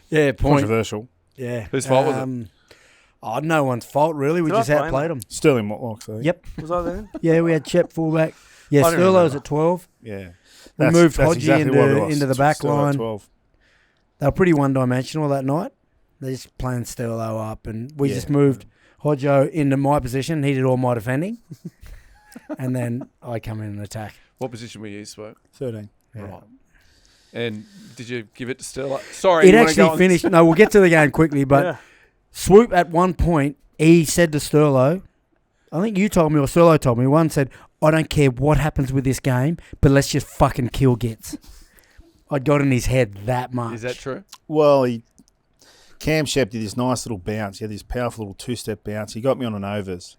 Yeah, point. Controversial. Yeah. Whose fault was it? Oh, no one's fault, really. We Did I just play outplayed them. Sterling Motlocks, I think. Yep. Was I there? Yeah, we had Shep fullback. Yeah, I didn't Sterlo was remember. at 12. Yeah. We moved that's Hodgie exactly what it was. into the back Sterling at line. 12. They were pretty one-dimensional that night. They just playing Sterlo up, and we Yeah. just moved Hodjo into my position. He did all my defending. And then I come in and attack. What position were you, Swoop? 13. Right. And did you give it to Sterlo? Sorry. It you wanna go actually on? finished. No, we'll get to the game quickly, but Yeah. Swoop at one point, he said to Sterlo, I think you told me or Sterlo told me, one said, I don't care what happens with this game, but let's just fucking kill Gits. I got in his head that much. Is that true? Well, Cam Shep did this nice little bounce. He had this powerful little two-step bounce. He got me on an overs.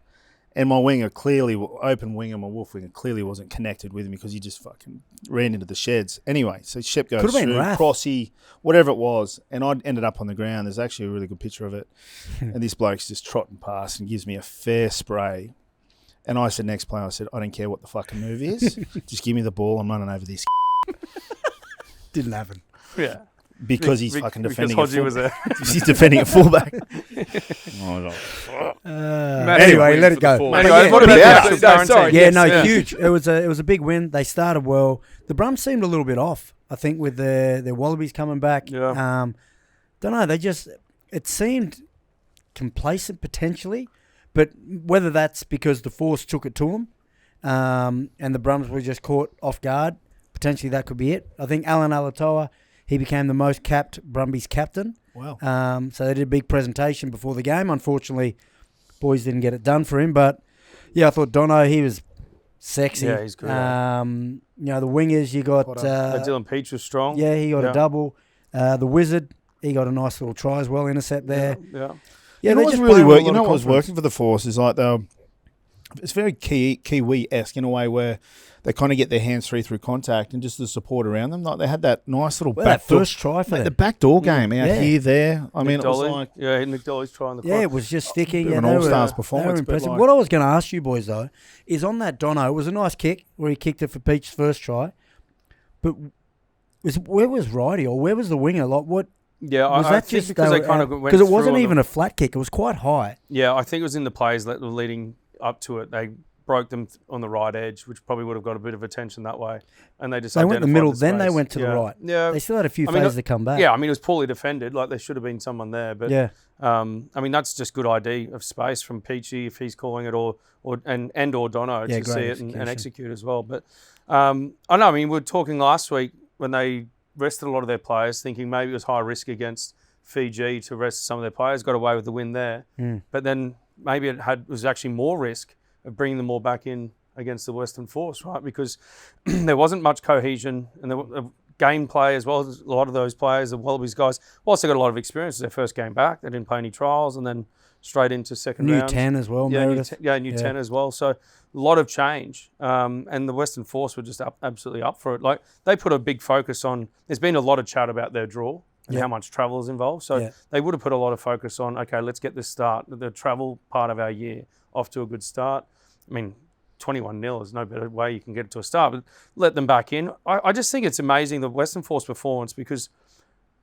And my winger clearly, open winger, my wolf winger clearly wasn't connected with me because he just fucking ran into the sheds. Anyway, so Shep goes Could have been through, Raph. crossy, whatever it was, and I ended up on the ground. There's actually a really good picture of it. And this bloke's just trotting past and gives me a fair spray. And I said, next play, I said, I don't care what the fucking move is. Just give me the ball. I'm running over this. Didn't happen. Yeah. Because he's fucking defending Because a Hodgie was there. He's defending a fullback. Anyway, let it go. Anyway, But yeah, what about yeah, the actual no, quarantine? sorry. Yeah, Yes, no, yeah. huge. It was a big win. They started well. The Brums seemed a little bit off, I think, with their Wallabies coming back. Yeah. Don't know. It seemed complacent potentially, but whether that's because the Force took it to them and the Brums were just caught off guard, potentially that could be it. I think Alan Alatoa, he became the most capped Brumbies captain. Wow. So they did a big presentation before the game. Unfortunately, boys didn't get it done for him. But, yeah, I thought Dono, he was sexy. Yeah, he's good. You know, the wingers, you got... Dylan Peach was strong. yeah, he got Yeah. a double. The Wizard, he got a nice little try as well, intercept there. Yeah. Yeah, you know they what's just really playing with a work. lot You know of what was confidence. working for the Force is like it's very Kiwi-esque in a way where they kind of get their hands free through contact and just the support around them. Like they had that nice little Well, that back door, first try for the them. backdoor game out Yeah. here, there. I mean, Nick it was Dolly. like Nick Dolly's trying the Yeah, it was just sticky. bit of Yeah, an they all-stars were performance, but impressive. like- What I was going to ask you boys, though, is on that Dono, it was a nice kick where he kicked it for Peach's first try. But where was Righty or where was the winger? Like, what Yeah, was I that think just because they kind of went because it through wasn't on even the- a flat kick. It was quite high. Yeah, I think it was in the plays that were leading up to it. They broke them on the right edge, which probably would have got a bit of attention that way. And they just They went in the identified middle, then they space. went to the Yeah. right. Yeah, They still had a few I mean, phases to come back. yeah. I mean, it was poorly defended. Like there should have been someone there, but Yeah. I mean, that's just good ID of space from Peachy if he's calling it, or Dono Yeah, to see great it execution. and execute as well. But I know. I mean, we were talking last week when they rested a lot of their players, thinking maybe it was high risk against Fiji to rest some of their players. Got away with the win there, but then maybe it was actually more risk of bringing them all back in against the Western Force, right? Because there wasn't much cohesion and the gameplay as well as a lot of those players, the Wallabies guys, also got a lot of experience. It's their first game back. They didn't play any trials and then straight into second New round. 10 as well, Yeah, Meredith. new 10 as well. So a lot of change. And the Western Force were just absolutely up for it. Like they put a big focus on, there's been a lot of chat about their draw and how much travel is involved. So they would have put a lot of focus on, okay, let's get this start, the travel part of our year off to a good start. I mean, 21-0 is no better way you can get it to a start, but let them back in. I just think it's amazing the Western Force performance because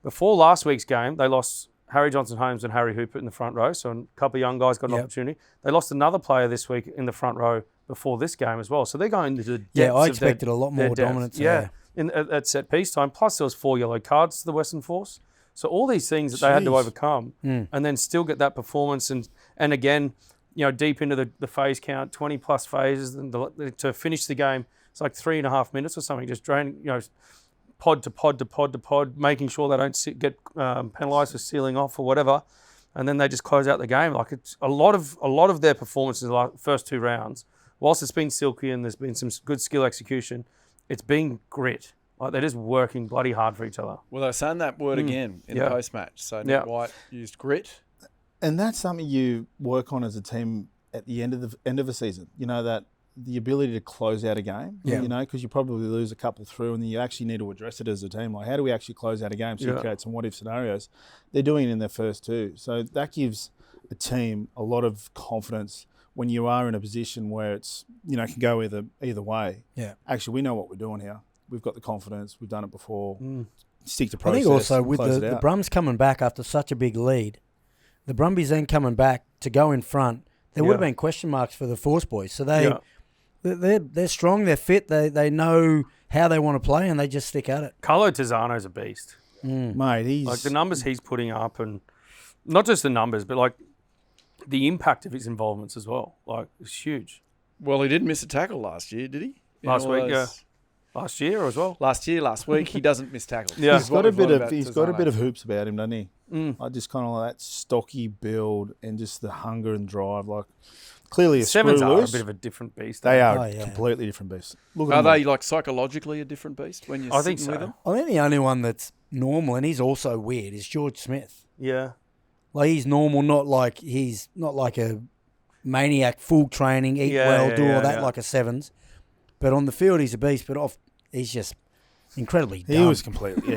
before last week's game, they lost Harry Johnson-Holmes and Harry Hooper in the front row, so a couple of young guys got an opportunity. They lost another player this week in the front row before this game as well, so they're going into the depths Yeah, I of their- expected a lot their more depth. dominance. Yeah, at set piece time. Plus, there was 4 yellow cards to the Western Force. So all these things that they had to Jeez. overcome, and then still get that performance, and again, you know, deep into the phase count, 20 plus phases, and to finish the game, it's like 3.5 minutes or something, just draining, you know, pod to pod to pod to pod, making sure they don't get penalised for sealing off or whatever, and then they just close out the game. Like it's a lot of their performances in the first 2 rounds whilst it's been silky and there's been some good skill execution, it's been grit. Like they're just working bloody hard for each other. Well, they're saying that word again in the post-match. So Nick White used grit. And that's something you work on as a team at the end of the season. You know, that the ability to close out a game. Yeah. You know, because you probably lose a couple through, and then you actually need to address it as a team. Like, how do we actually close out a game? So you create some what-if scenarios. They're doing it in their first two. So that gives a team a lot of confidence when you are in a position where it's, you know, can go either way. Yeah. Actually, we know what we're doing here. We've got the confidence. We've done it before. Stick to process. I think also with close the it out. Brums coming back after such a big lead, the Brumbies then coming back to go in front, there would have been question marks for the Force boys. So they're strong, they're fit, they know how they want to play, and they just stick at it. Carlo Tizzano's a beast. Mate, he's... Like the numbers he's putting up, and not just the numbers, but like the impact of his involvements as well. Like, it's huge. Well, he didn't miss a tackle last year, did he? Last week, Last year as well. Last week, he doesn't miss tackles. Yeah. He's got a bit of hoops about him, doesn't he? I just kind of like that stocky build and just the hunger and drive. Like, clearly a Sevens screw are loose. a bit of a different beast. They are Oh, yeah. completely different beasts. Look at Are them. they like psychologically a different beast when you're I think sitting with so. them? I think the only one that's normal, and he's also weird, is George Smith. Yeah. Like, he's normal, he's not like a maniac, full training, eat well, do all that like a Sevens. But on the field, he's a beast, but he's just incredibly dumb. He was completely,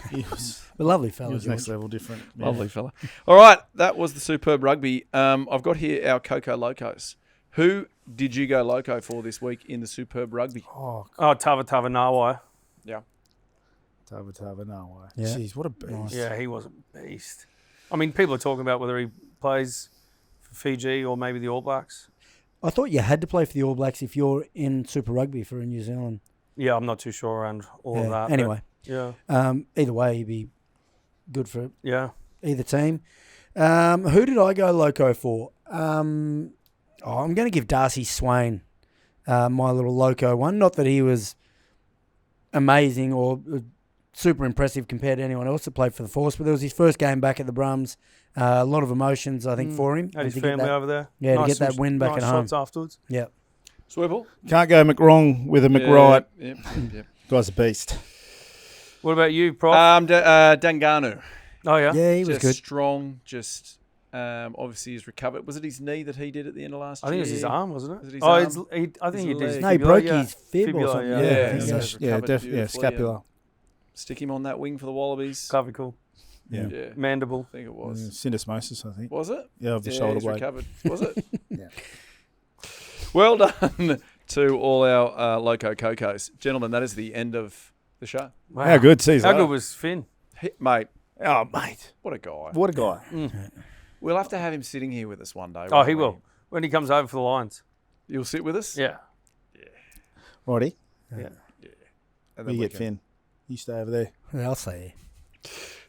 he was a lovely fella. he was George. next level different. Yeah. Lovely fella. All right, that was the superb rugby. I've got here our KOKO Locos. Who did you go loco for this week in the superb rugby? Oh, Tava Nawai. Yeah. Tava, no way. Yeah. Jeez, what a beast. Yeah, he was a beast. I mean, people are talking about whether he plays for Fiji or maybe the All Blacks. I thought you had to play for the All Blacks if you're in Super Rugby for New Zealand. Yeah, I'm not too sure around all of that. Anyway, Yeah. Either way, he'd be good for Yeah. either team. Who did I go loco for? I'm going to give Darcy Swain my little loco one. Not that he was amazing or super impressive compared to anyone else that played for the Force, but it was his first game back at the Brums. A lot of emotions, I think, for him. Had his And to get family that- over there. Yeah, to get that win back nice at home. shots afterwards. Yeah. Swivel. Can't go McWrong with a McWright. Yep. Guy's a beast. What about you, Prof? Danganu. Oh, yeah? Yeah, he was Just good. strong, obviously he's recovered. Was it his knee that he did at the end of last year? I think it was his arm, wasn't it? Was it his oh, arm? I think he His did his leg. No, he fibula, broke yeah. his fib or Fibula, something. yeah. Yeah, Yeah. he's recovered beautifully, scapula. and Stick him on that wing for the Wallabies. Clavicle. Yeah. Yeah, Mandible. I think it was. Syndesmosis, I think. Was it? Yeah, of the shoulder he's blade. recovered. Was it? Yeah. Well done to all our Loco Cocos. Gentlemen, that is the end of the show. Wow. How good, Caesar? How good was Finn? Mate, Oh, mate. what a guy. What a guy. We'll have to have him sitting here with us one day. Oh, won't he we? will. When he comes over for the Lions. You'll sit with us? Yeah. Righty. And then You we get can- Finn. You stay over there. I'll say.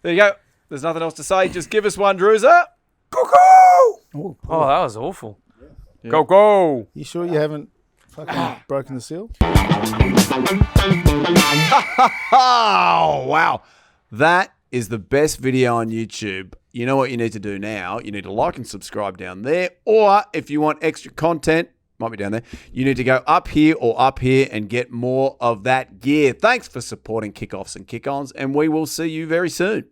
There you go. There's nothing else to say. Just give us one, Druza. KOKO! Oh, Oh, that was awful. KOKO! You sure you haven't fucking broken the seal? Oh, wow. That is the best video on YouTube. You know what you need to do now? You need to like and subscribe down there. Or if you want extra content, might be down there, you need to go up here or up here and get more of that gear. Thanks for supporting Kickoffs and Kick-Ons, and we will see you very soon.